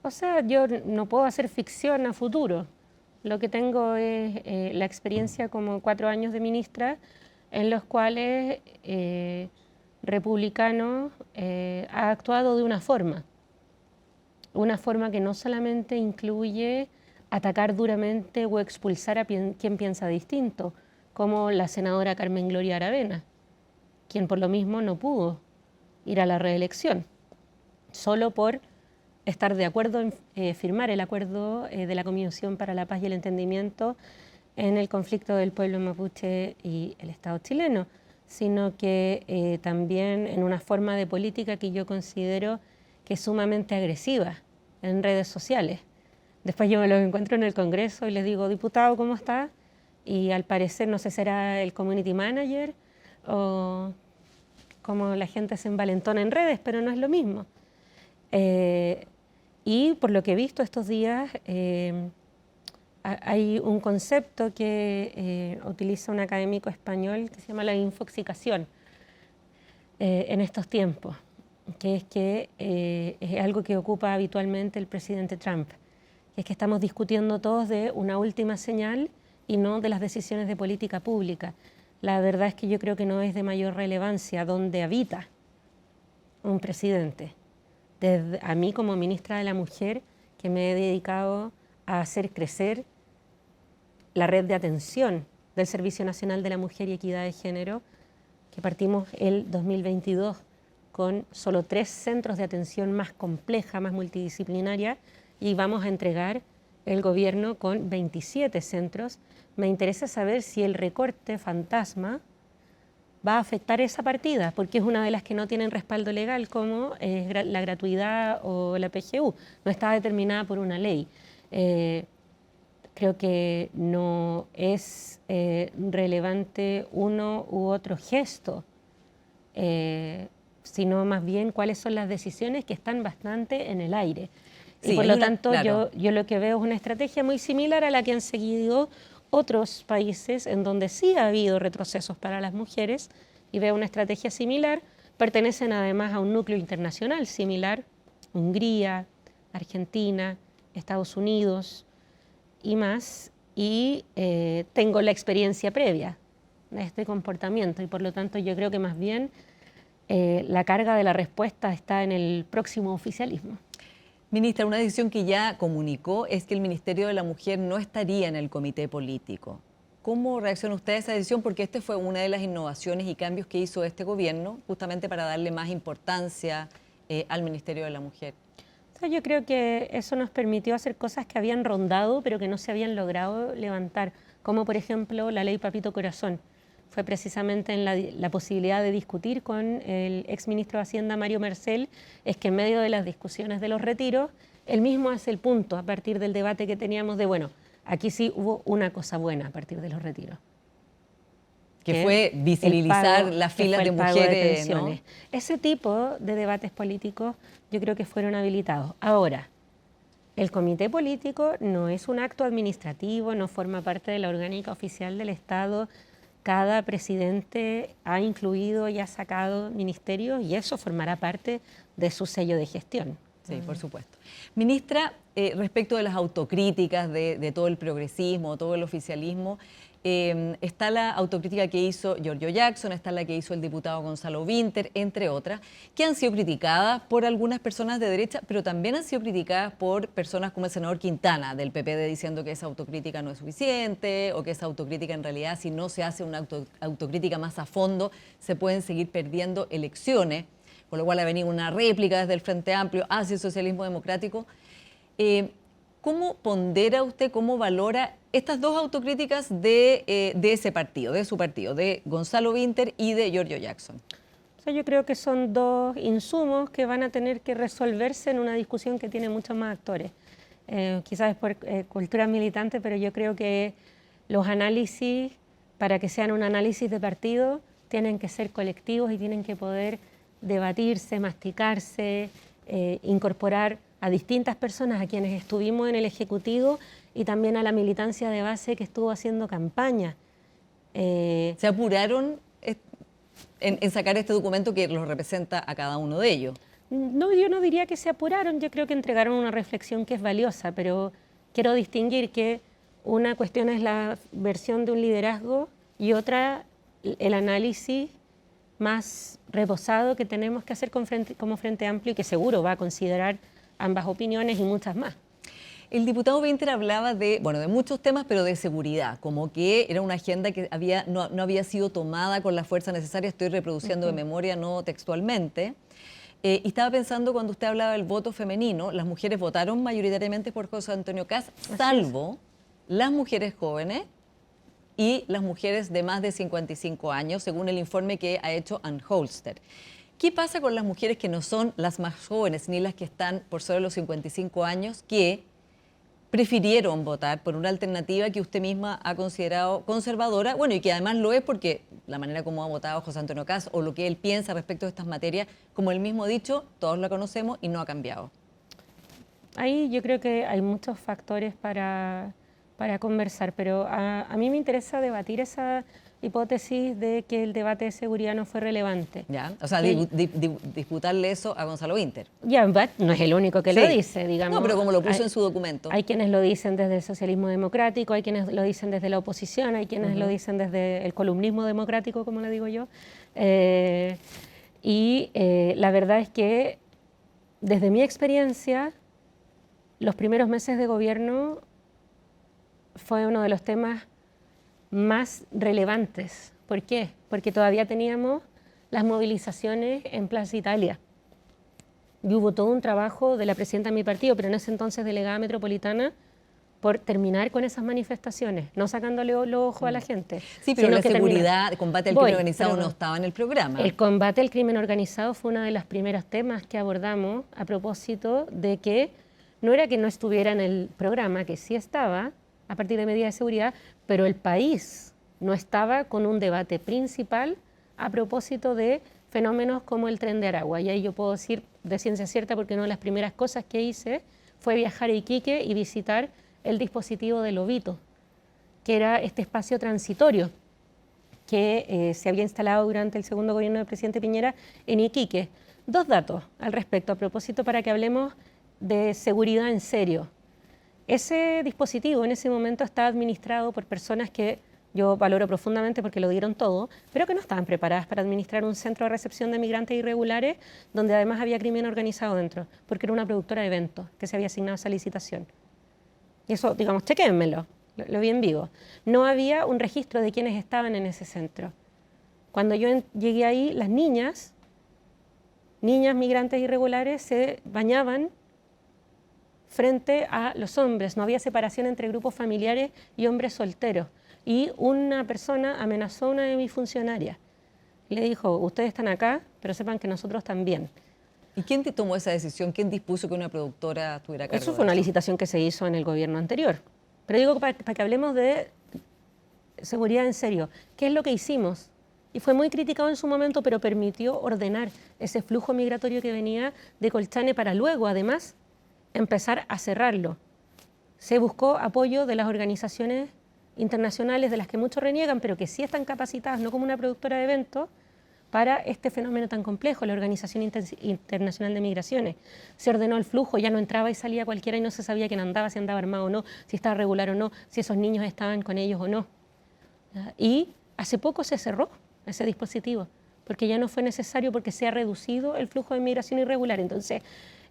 O sea, yo no puedo hacer ficción a futuro. Lo que tengo es la experiencia como 4 años de ministra en los cuales Republicano ha actuado de una forma que no solamente incluye atacar duramente o expulsar a quien piensa distinto, como la senadora Carmen Gloria Aravena, quien por lo mismo no pudo ir a la reelección, solo por estar de acuerdo en firmar el acuerdo de la Comisión para la Paz y el Entendimiento en el conflicto del pueblo mapuche y el Estado chileno, sino que también en una forma de política que yo considero que es sumamente agresiva en redes sociales. Después yo me los encuentro en el Congreso y les digo, diputado, ¿cómo está? Y al parecer no sé, será el community manager o como la gente se envalentona en redes, pero no es lo mismo. Y por lo que he visto estos días, hay un concepto que utiliza un académico español que se llama la infoxicación en estos tiempos, que es algo que ocupa habitualmente el presidente Trump, que es que estamos discutiendo todos de una última señal y no de las decisiones de política pública. La verdad es que yo creo que no es de mayor relevancia dónde habita un presidente. Desde a mí como ministra de la Mujer, que me he dedicado a hacer crecer la red de atención del Servicio Nacional de la Mujer y Equidad de Género, que partimos el 2022 con solo 3 centros de atención más compleja, más multidisciplinaria, y vamos a entregar el gobierno con 27 centros. Me interesa saber si el recorte fantasma va a afectar esa partida, porque es una de las que no tienen respaldo legal, como la gratuidad o la PGU. No está determinada por una ley. Creo que no es relevante uno u otro gesto, sino más bien cuáles son las decisiones que están bastante en el aire. Sí, y por lo tanto, claro. yo lo que veo es una estrategia muy similar a la que han seguido otros países en donde sí ha habido retrocesos para las mujeres, y veo una estrategia similar. Pertenecen además a un núcleo internacional similar: Hungría, Argentina, Estados Unidos y más, y tengo la experiencia previa de este comportamiento, y por lo tanto yo creo que más bien la carga de la respuesta está en el próximo oficialismo. Ministra, una decisión que ya comunicó es que el Ministerio de la Mujer no estaría en el comité político. ¿Cómo reacciona usted a esa decisión? Porque este fue una de las innovaciones y cambios que hizo este gobierno, justamente para darle más importancia al Ministerio de la Mujer. O sea, yo creo que eso nos permitió hacer cosas que habían rondado, pero que no se habían logrado levantar, como por ejemplo la ley Papito Corazón. Fue precisamente en la posibilidad de discutir con el exministro de Hacienda, Mario Marcel, es que en medio de las discusiones de los retiros, él mismo hace el punto a partir del debate que teníamos de, bueno, aquí sí hubo una cosa buena a partir de los retiros. Que fue visibilizar las filas de mujeres, ¿no? Ese tipo de debates políticos yo creo que fueron habilitados. Ahora, el comité político no es un acto administrativo, no forma parte de la orgánica oficial del Estado. Cada presidente ha incluido y ha sacado ministerios y eso formará parte de su sello de gestión. Sí, por supuesto. Ministra, respecto de las autocríticas de todo el progresismo, todo el oficialismo, Está la autocrítica que hizo Giorgio Jackson, está la que hizo el diputado Gonzalo Vinter, entre otras, que han sido criticadas por algunas personas de derecha, pero también han sido criticadas por personas como el senador Quintana del PPD, diciendo que esa autocrítica no es suficiente o que esa autocrítica en realidad, si no se hace una autocrítica más a fondo, se pueden seguir perdiendo elecciones, con lo cual ha venido una réplica desde el Frente Amplio hacia el socialismo democrático. ¿Cómo pondera usted, cómo valora estas dos autocríticas de ese partido, de su partido, de Gonzalo Vinter y de Giorgio Jackson? O sea, yo creo que son dos insumos que van a tener que resolverse en una discusión que tiene muchos más actores. Quizás es por cultura militante, pero yo creo que los análisis, para que sean un análisis de partido, tienen que ser colectivos y tienen que poder debatirse, masticarse, incorporar a distintas personas, a quienes estuvimos en el Ejecutivo y también a la militancia de base que estuvo haciendo campaña. ¿Se apuraron en sacar este documento que los representa a cada uno de ellos? No, yo no diría que se apuraron, yo creo que entregaron una reflexión que es valiosa, pero quiero distinguir que una cuestión es la versión de un liderazgo y otra el análisis más reposado que tenemos que hacer como Frente Amplio y que seguro va a considerar ambas opiniones y muchas más. El diputado Vinter hablaba de muchos temas, pero de seguridad, como que era una agenda que no había sido tomada con la fuerza necesaria. Estoy reproduciendo de memoria, no textualmente. Y estaba pensando, cuando usted hablaba del voto femenino, las mujeres votaron mayoritariamente por José Antonio Kast, salvo las mujeres jóvenes y las mujeres de más de 55 años, según el informe que ha hecho Ann Holster. ¿Qué pasa con las mujeres que no son las más jóvenes ni las que están por sobre los 55 años, que prefirieron votar por una alternativa que usted misma ha considerado conservadora, bueno, y que además lo es porque la manera como ha votado José Antonio Kast o lo que él piensa respecto a estas materias, como él mismo ha dicho, todos la conocemos y no ha cambiado? Ahí yo creo que hay muchos factores para conversar, pero a mí me interesa debatir esa hipótesis de que el debate de seguridad no fue relevante. ¿Ya? O sea, disputarle eso a Gonzalo Vinter. Ya, no es el único que lo dice, digamos. No, pero como lo puso en su documento. Hay quienes lo dicen desde el socialismo democrático, hay quienes lo dicen desde la oposición, hay quienes lo dicen desde el columnismo democrático, como le digo yo. La verdad es que, desde mi experiencia, los primeros meses de gobierno fue uno de los temas más relevantes. ¿Por qué? Porque todavía teníamos las movilizaciones en Plaza Italia. Y hubo todo un trabajo de la presidenta de mi partido, pero en ese entonces delegada metropolitana, por terminar con esas manifestaciones, no sacándole los ojos a la gente. Sí, pero la seguridad, el combate al crimen organizado no estaba en el programa. El combate al crimen organizado fue uno de los primeros temas que abordamos a propósito de que no era que no estuviera en el programa, que sí estaba, a partir de medidas de seguridad, pero el país no estaba con un debate principal a propósito de fenómenos como el Tren de Aragua. Y ahí yo puedo decir de ciencia cierta, porque una de las primeras cosas que hice fue viajar a Iquique y visitar el dispositivo de Lobito, que era este espacio transitorio que se había instalado durante el segundo gobierno del presidente Piñera en Iquique. Dos datos al respecto, a propósito, para que hablemos de seguridad en serio. Ese dispositivo en ese momento está administrado por personas que yo valoro profundamente porque lo dieron todo, pero que no estaban preparadas para administrar un centro de recepción de migrantes irregulares, donde además había crimen organizado dentro, porque era una productora de eventos que se había asignado a esa licitación. Y eso, digamos, chequéenmelo, lo vi en vivo. No había un registro de quienes estaban en ese centro. Cuando yo llegué ahí, las niñas migrantes irregulares, se bañaban frente a los hombres, no había separación entre grupos familiares y hombres solteros. Y una persona amenazó a una de mis funcionarias. Le dijo, ustedes están acá, pero sepan que nosotros también. ¿Y quién te tomó esa decisión? ¿Quién dispuso que una productora tuviera a cargo de eso? Eso fue una licitación que se hizo en el gobierno anterior. Pero digo, para que hablemos de seguridad en serio, ¿qué es lo que hicimos? Y fue muy criticado en su momento, pero permitió ordenar ese flujo migratorio que venía de Colchane para luego, además, empezar a cerrarlo. Se buscó apoyo de las organizaciones internacionales, de las que muchos reniegan, pero que sí están capacitadas, no como una productora de eventos, para este fenómeno tan complejo, la Organización Internacional de Migraciones. Se ordenó el flujo, ya no entraba y salía cualquiera y no se sabía quién andaba, si andaba armado o no, si estaba regular o no, si esos niños estaban con ellos o no. Y hace poco se cerró ese dispositivo, porque ya no fue necesario, porque se ha reducido el flujo de migración irregular. Entonces,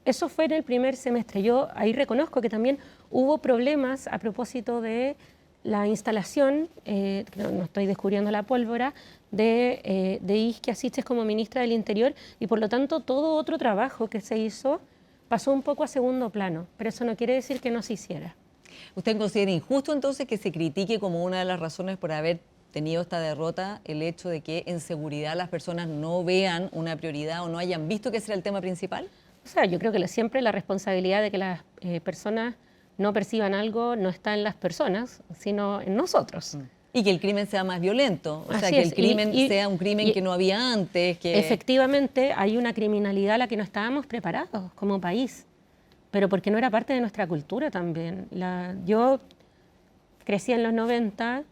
eso fue en el primer semestre. Yo ahí reconozco que también hubo problemas a propósito de la instalación, no estoy descubriendo la pólvora, de Isquia Siches como ministra del Interior, y por lo tanto todo otro trabajo que se hizo pasó un poco a segundo plano, pero eso no quiere decir que no se hiciera. ¿Usted considera injusto entonces que se critique como una de las razones por haber tenido esta derrota el hecho de que en seguridad las personas no vean una prioridad o no hayan visto que ese era el tema principal? O sea, yo creo que siempre la responsabilidad de que las personas no perciban algo no está en las personas, sino en nosotros. Y que el crimen sea más violento, o sea, Así que es. el crimen sea un crimen que no había antes. Que... Efectivamente, hay una criminalidad a la que no estábamos preparados como país, pero porque no era parte de nuestra cultura también. Yo crecí en los 90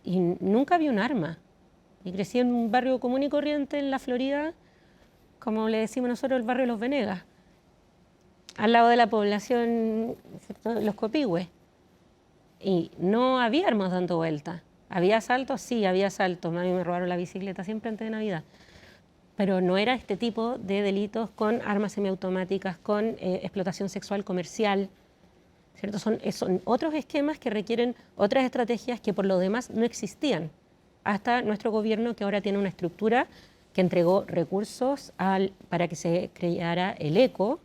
y nunca vi un arma. Y crecí en un barrio común y corriente en la Florida, como le decimos nosotros, el barrio de Los Venegas, al lado de la población, los Copihue. Y no había armas dando vuelta. ¿Había asaltos? Sí, había asaltos. A mí me robaron la bicicleta siempre antes de Navidad. Pero no era este tipo de delitos con armas semiautomáticas, con explotación sexual comercial, ¿cierto? Son otros esquemas que requieren otras estrategias que por lo demás no existían. Hasta nuestro gobierno, que ahora tiene una estructura que entregó recursos para que se creara el ECO,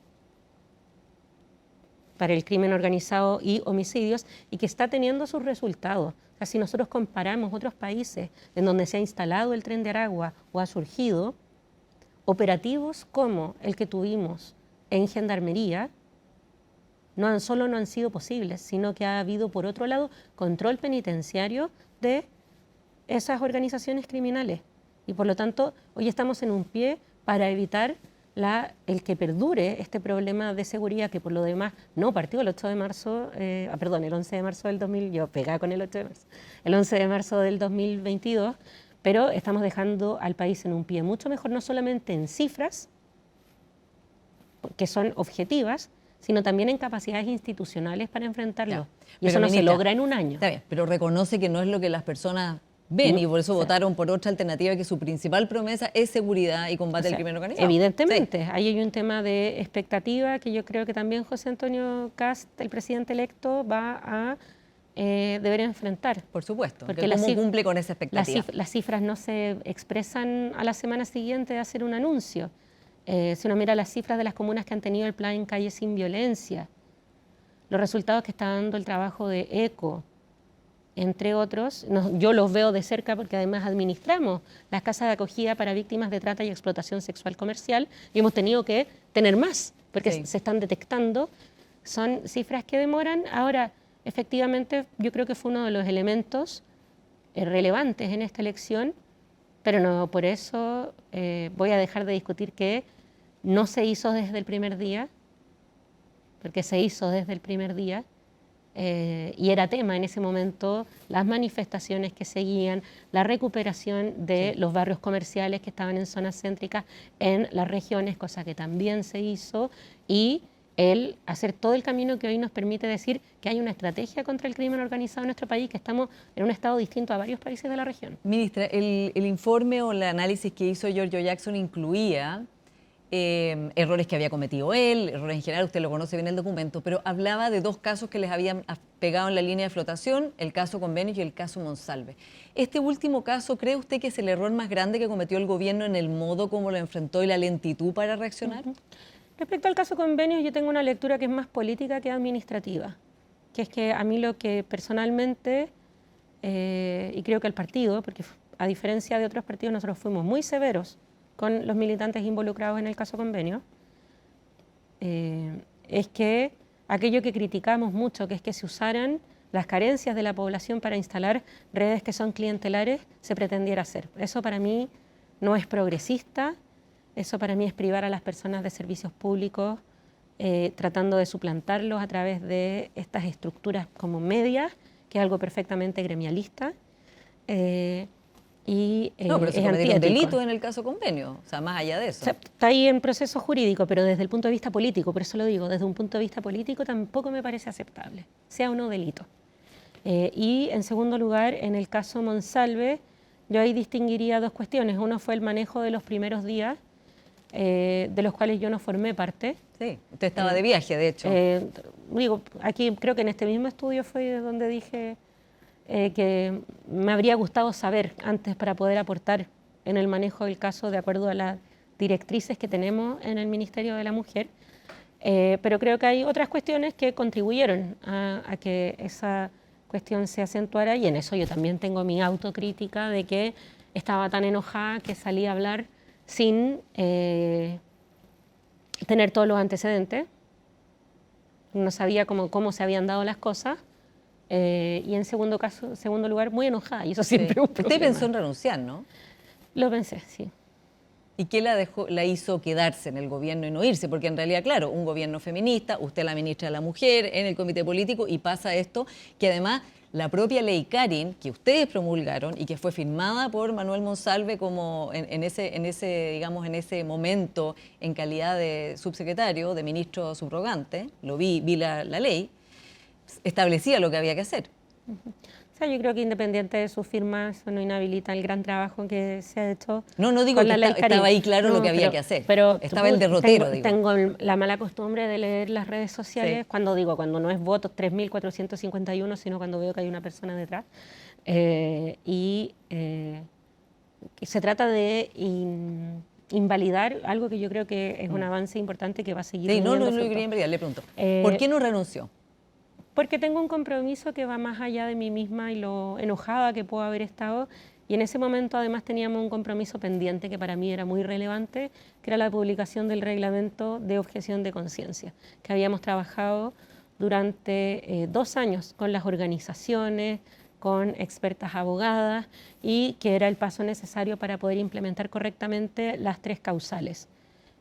para el crimen organizado y homicidios, y que está teniendo sus resultados. O sea, si nosotros comparamos otros países en donde se ha instalado el Tren de Aragua o ha surgido, operativos como el que tuvimos en Gendarmería no solo no han sido posibles, sino que ha habido, por otro lado, control penitenciario de esas organizaciones criminales. Y por lo tanto, hoy estamos en un pie para evitar el que perdure este problema de seguridad, que por lo demás no partió el 8 de marzo, el 11 de marzo del 2000, yo pegada con el 8 de marzo, el 11 de marzo del 2022, pero estamos dejando al país en un pie mucho mejor, no solamente en cifras, que son objetivas, sino también en capacidades institucionales para enfrentarlo. Y eso no se logra en un año. Está bien, pero reconoce que no es lo que las personas ven y por eso votaron por otra alternativa, que su principal promesa es seguridad y combate al crimen organizado. Evidentemente, ahí hay un tema de expectativa que yo creo que también José Antonio Kast, el presidente electo, va a deber enfrentar. Por supuesto, porque ¿cómo cumple con esa expectativa? Las cifras no se expresan a la semana siguiente de hacer un anuncio. Si uno mira las cifras de las comunas que han tenido el plan Calle Sin Violencia, los resultados que está dando el trabajo de ECO, entre otros, yo los veo de cerca porque además administramos las casas de acogida para víctimas de trata y explotación sexual comercial y hemos tenido que tener más porque se están detectando. Son cifras que demoran. Ahora, efectivamente, yo creo que fue uno de los elementos relevantes en esta elección, pero no por eso voy a dejar de discutir que no se hizo desde el primer día, porque se hizo desde el primer día. Y era tema en ese momento las manifestaciones que seguían, la recuperación de los barrios comerciales que estaban en zonas céntricas en las regiones, cosa que también se hizo, y el hacer todo el camino que hoy nos permite decir que hay una estrategia contra el crimen organizado en nuestro país, que estamos en un estado distinto a varios países de la región. Ministra, el informe o el análisis que hizo Giorgio Jackson incluía errores que había cometido él, errores en general, usted lo conoce bien el documento, pero hablaba de dos casos que les habían pegado en la línea de flotación, el caso Convenios y el caso Monsalve. Este último caso, ¿cree usted que es el error más grande que cometió el gobierno en el modo como lo enfrentó y la lentitud para reaccionar? Respecto al caso Convenios, yo tengo una lectura que es más política que administrativa, que es que a mí lo que personalmente, y creo que el partido, porque a diferencia de otros partidos nosotros fuimos muy severos con los militantes involucrados en el caso Convenio, es que aquello que criticamos mucho, que es que se usaran las carencias de la población para instalar redes que son clientelares, se pretendiera hacer. Eso para mí no es progresista, eso para mí es privar a las personas de servicios públicos, tratando de suplantarlos a través de estas estructuras como medias, que es algo perfectamente gremialista. No, pero se cometieron delitos en el caso Convenio, o sea, más allá de eso. O sea, está ahí en proceso jurídico, pero desde el punto de vista político, por eso lo digo, desde un punto de vista político tampoco me parece aceptable, sea o no delito. Y en segundo lugar, en el caso Monsalve, yo ahí distinguiría dos cuestiones. Uno fue el manejo de los primeros días, de los cuales yo no formé parte. Sí, usted estaba de viaje, de hecho. Digo, aquí creo que en este mismo estudio fue donde dije que me habría gustado saber antes para poder aportar en el manejo del caso de acuerdo a las directrices que tenemos en el Ministerio de la Mujer. Pero creo que hay otras cuestiones que contribuyeron a que esa cuestión se acentuara, y en eso yo también tengo mi autocrítica de que estaba tan enojada que salí a hablar sin tener todos los antecedentes. No sabía cómo se habían dado las cosas. Y en segundo lugar, muy enojada, y eso siempre es un problema. Usted pensó en renunciar, ¿no? Lo pensé, sí. ¿Y qué la hizo quedarse en el gobierno y no irse? Porque en realidad, claro, un gobierno feminista, usted la ministra de la Mujer, en el comité político, y pasa esto, que además la propia ley Karin, que ustedes promulgaron y que fue firmada por Manuel Monsalve como en ese momento en calidad de subsecretario, de ministro subrogante, vi la ley, establecía lo que había que hacer. O sea, yo creo que independiente de su firma, eso no inhabilita el gran trabajo que se ha hecho. No digo con que la ley Karin. Estaba ahí claro lo que había que hacer. Pero estaba el derrotero, digo. Tengo la mala costumbre de leer las redes sociales, Sí. cuando no es voto 3.451, sino cuando veo que hay una persona detrás. Que se trata de invalidar algo que yo creo que es un avance importante que va a seguir. Sí, no lo frutos. quería invalidar, le pregunto. ¿Por qué no renunció? Porque tengo un compromiso que va más allá de mí misma y lo enojada que puedo haber estado. Y en ese momento además teníamos un compromiso pendiente que para mí era muy relevante, que era la publicación del reglamento de objeción de conciencia, que habíamos trabajado durante 2 años con las organizaciones, con expertas abogadas, y que era el paso necesario para poder implementar correctamente las 3 causales.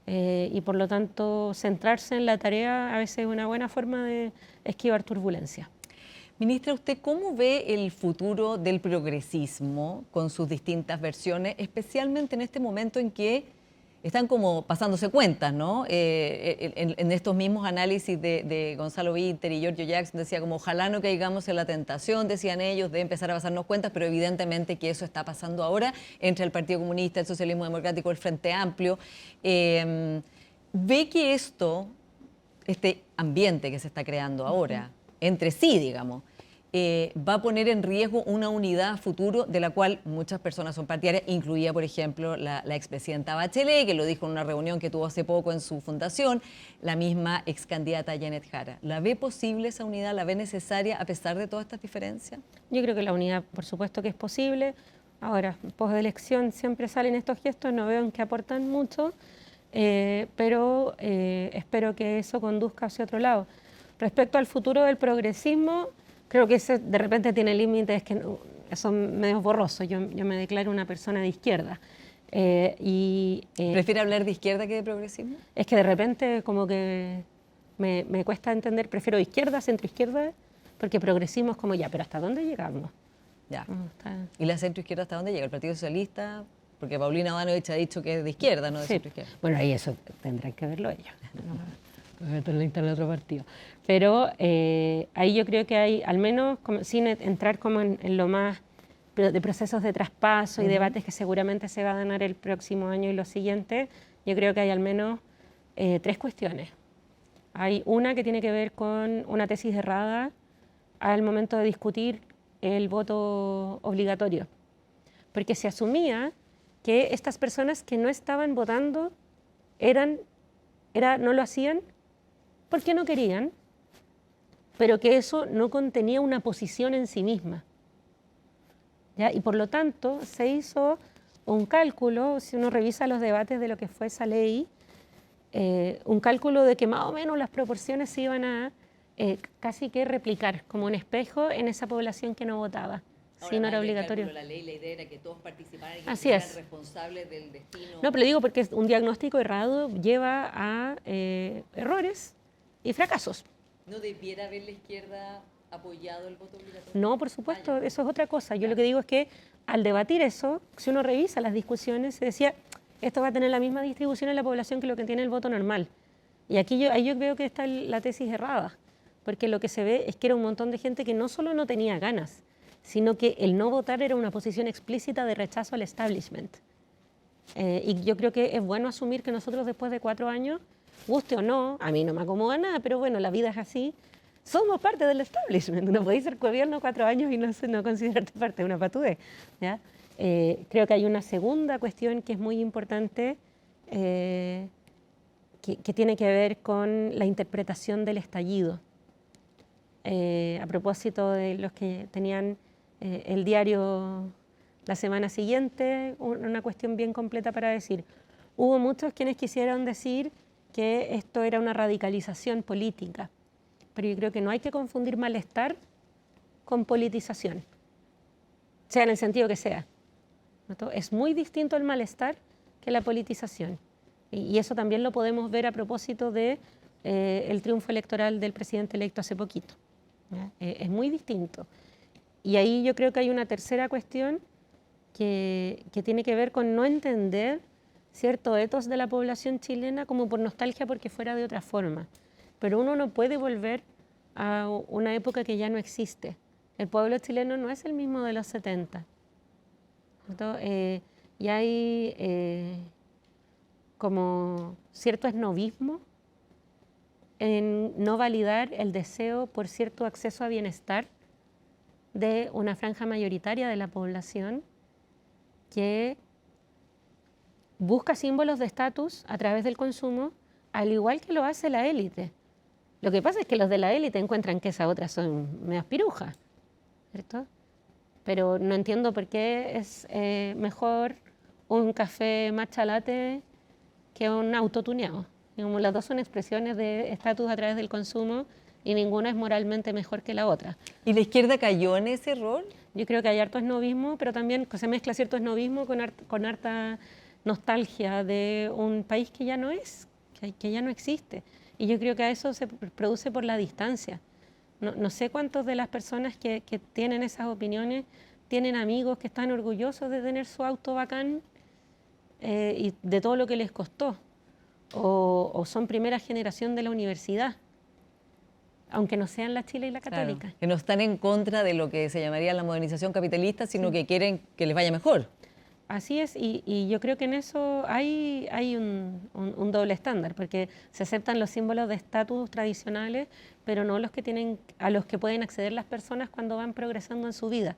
Y por lo tanto, centrarse en la tarea a veces es una buena forma de esquivar turbulencias. Ministra, ¿usted cómo ve el futuro del progresismo con sus distintas versiones, especialmente en este momento en que están como pasándose cuentas, ¿no? En estos mismos análisis de Gonzalo Vinter y Giorgio Jackson decía como ojalá no caigamos en la tentación, decían ellos, de empezar a pasarnos cuentas, pero evidentemente que eso está pasando ahora entre el Partido Comunista, el Socialismo Democrático, el Frente Amplio. ¿Ve que este ambiente que se está creando ahora, entre sí, digamos, va a poner en riesgo una unidad a futuro de la cual muchas personas son partidarias, incluida, por ejemplo, la expresidenta Bachelet, que lo dijo en una reunión que tuvo hace poco en su fundación, la misma ex candidata Janet Jara? ¿La ve posible esa unidad? ¿La ve necesaria a pesar de todas estas diferencias? Yo creo que la unidad, por supuesto que es posible. Ahora, post-elección siempre salen estos gestos, no veo en qué aportan mucho, pero espero que eso conduzca hacia otro lado. Respecto al futuro del progresismo, creo que ese de repente tiene límites que son medio borrosos. Yo me declaro una persona de izquierda. ¿Prefiere hablar de izquierda que de progresismo? Es que de repente como que me cuesta entender, prefiero izquierda, centroizquierda, porque progresismo es como ya, pero ¿hasta dónde llegamos? Ya. ¿Y la centroizquierda hasta dónde llega? ¿El Partido Socialista? Porque Paulina Bodanovich ha dicho que es de izquierda, no de centroizquierda. Bueno, ahí eso tendrán que verlo ellos. En otro partido. Pero ahí yo creo que hay, al menos sin entrar como en lo más de procesos de traspaso y debates que seguramente se van a dar el próximo año y los siguientes, yo creo que hay al menos 3 cuestiones. Hay una que tiene que ver con una tesis errada al momento de discutir el voto obligatorio, porque se asumía que estas personas que no estaban votando no lo hacían porque no querían, pero que eso no contenía una posición en sí misma. ¿Ya? Y por lo tanto se hizo un cálculo, si uno revisa los debates de lo que fue esa ley, un cálculo de que más o menos las proporciones se iban a casi que replicar como un espejo en esa población que no votaba. Si no era obligatorio. La ley, la idea era que todos participaran y que Así eran es. responsables del destino. No, pero digo porque un diagnóstico errado lleva a errores y fracasos. ¿No debiera haber la izquierda apoyado el voto obligatorio? No, por supuesto, eso es otra cosa. Yo lo que digo es que al debatir eso, si uno revisa las discusiones, se decía, esto va a tener la misma distribución en la población que lo que tiene el voto normal. Y ahí yo veo que está la tesis errada, porque lo que se ve es que era un montón de gente que no solo no tenía ganas, sino que el no votar era una posición explícita de rechazo al establishment. Y yo creo que es bueno asumir que nosotros después de 4 años, guste o no, a mí no me acomoda nada, pero bueno, la vida es así, somos parte del establishment. No podéis ser gobierno 4 años y no considerarte parte de una patudez, ¿ya? Creo que hay una segunda cuestión que es muy importante, que tiene que ver con la interpretación del estallido. A propósito de los que tenían el diario la semana siguiente, una cuestión bien completa para decir. Hubo muchos quienes quisieron decir que esto era una radicalización política, pero yo creo que no hay que confundir malestar con politización, sea en el sentido que sea. ¿No? Es muy distinto el malestar que la politización. Y eso también lo podemos ver a propósito de el triunfo electoral del presidente electo hace poquito. Es muy distinto. Y ahí yo creo que hay una tercera cuestión que tiene que ver con no entender cierto ethos de la población chilena como por nostalgia porque fuera de otra forma. Pero uno no puede volver a una época que ya no existe. El pueblo chileno no es el mismo de los 70. Y hay como cierto esnovismo en no validar el deseo por cierto acceso a bienestar de una franja mayoritaria de la población que busca símbolos de estatus a través del consumo, al igual que lo hace la élite. Lo que pasa es que los de la élite encuentran que esas otras son medias pirujas, ¿cierto? Pero no entiendo por qué es mejor un café matcha latte que un auto tuneado. Como las dos son expresiones de estatus a través del consumo y ninguna es moralmente mejor que la otra. ¿Y la izquierda cayó en ese rol? Yo creo que hay harto esnovismo, pero también se mezcla cierto esnovismo con harta nostalgia de un país que ya no es, que ya no existe. Y yo creo que a eso se produce por la distancia. No sé cuántos de las personas que tienen esas opiniones tienen amigos que están orgullosos de tener su auto bacán y de todo lo que les costó. O son primera generación de la universidad, aunque no sean la Chile y la Católica. Claro, que no están en contra de lo que se llamaría la modernización capitalista, sino que quieren que les vaya mejor. Así es, y yo creo que en eso hay un doble estándar, porque se aceptan los símbolos de estatus tradicionales, pero no los que a los que pueden acceder las personas cuando van progresando en su vida.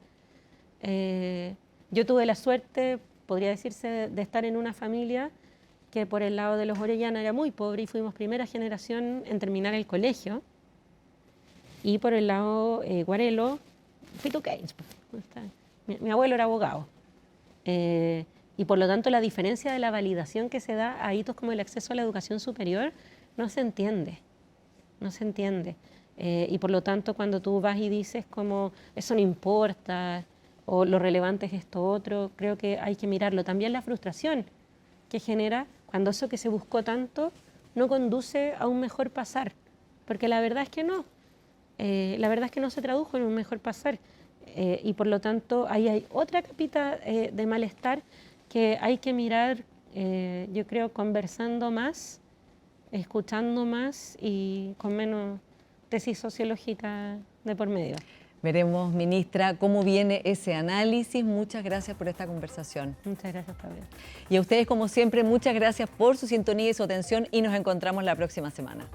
Yo tuve la suerte, podría decirse, de estar en una familia que por el lado de los Orellana era muy pobre y fuimos primera generación en terminar el colegio. Y por el lado Guarelo, Fito Keynes. Mi abuelo era abogado. Y por lo tanto la diferencia de la validación que se da a hitos como el acceso a la educación superior no se entiende. No se entiende. Y por lo tanto cuando tú vas y dices como eso no importa o lo relevante es esto otro, creo que hay que mirarlo. También la frustración que genera cuando eso que se buscó tanto no conduce a un mejor pasar, porque la verdad es que no. La verdad es que no se tradujo en un mejor pasar y por lo tanto ahí hay otra capita de malestar que hay que mirar, yo creo, conversando más, escuchando más y con menos tesis sociológica de por medio. Veremos, ministra, cómo viene ese análisis. Muchas gracias por esta conversación. Muchas gracias, Pablo. Y a ustedes, como siempre, muchas gracias por su sintonía y su atención y nos encontramos la próxima semana.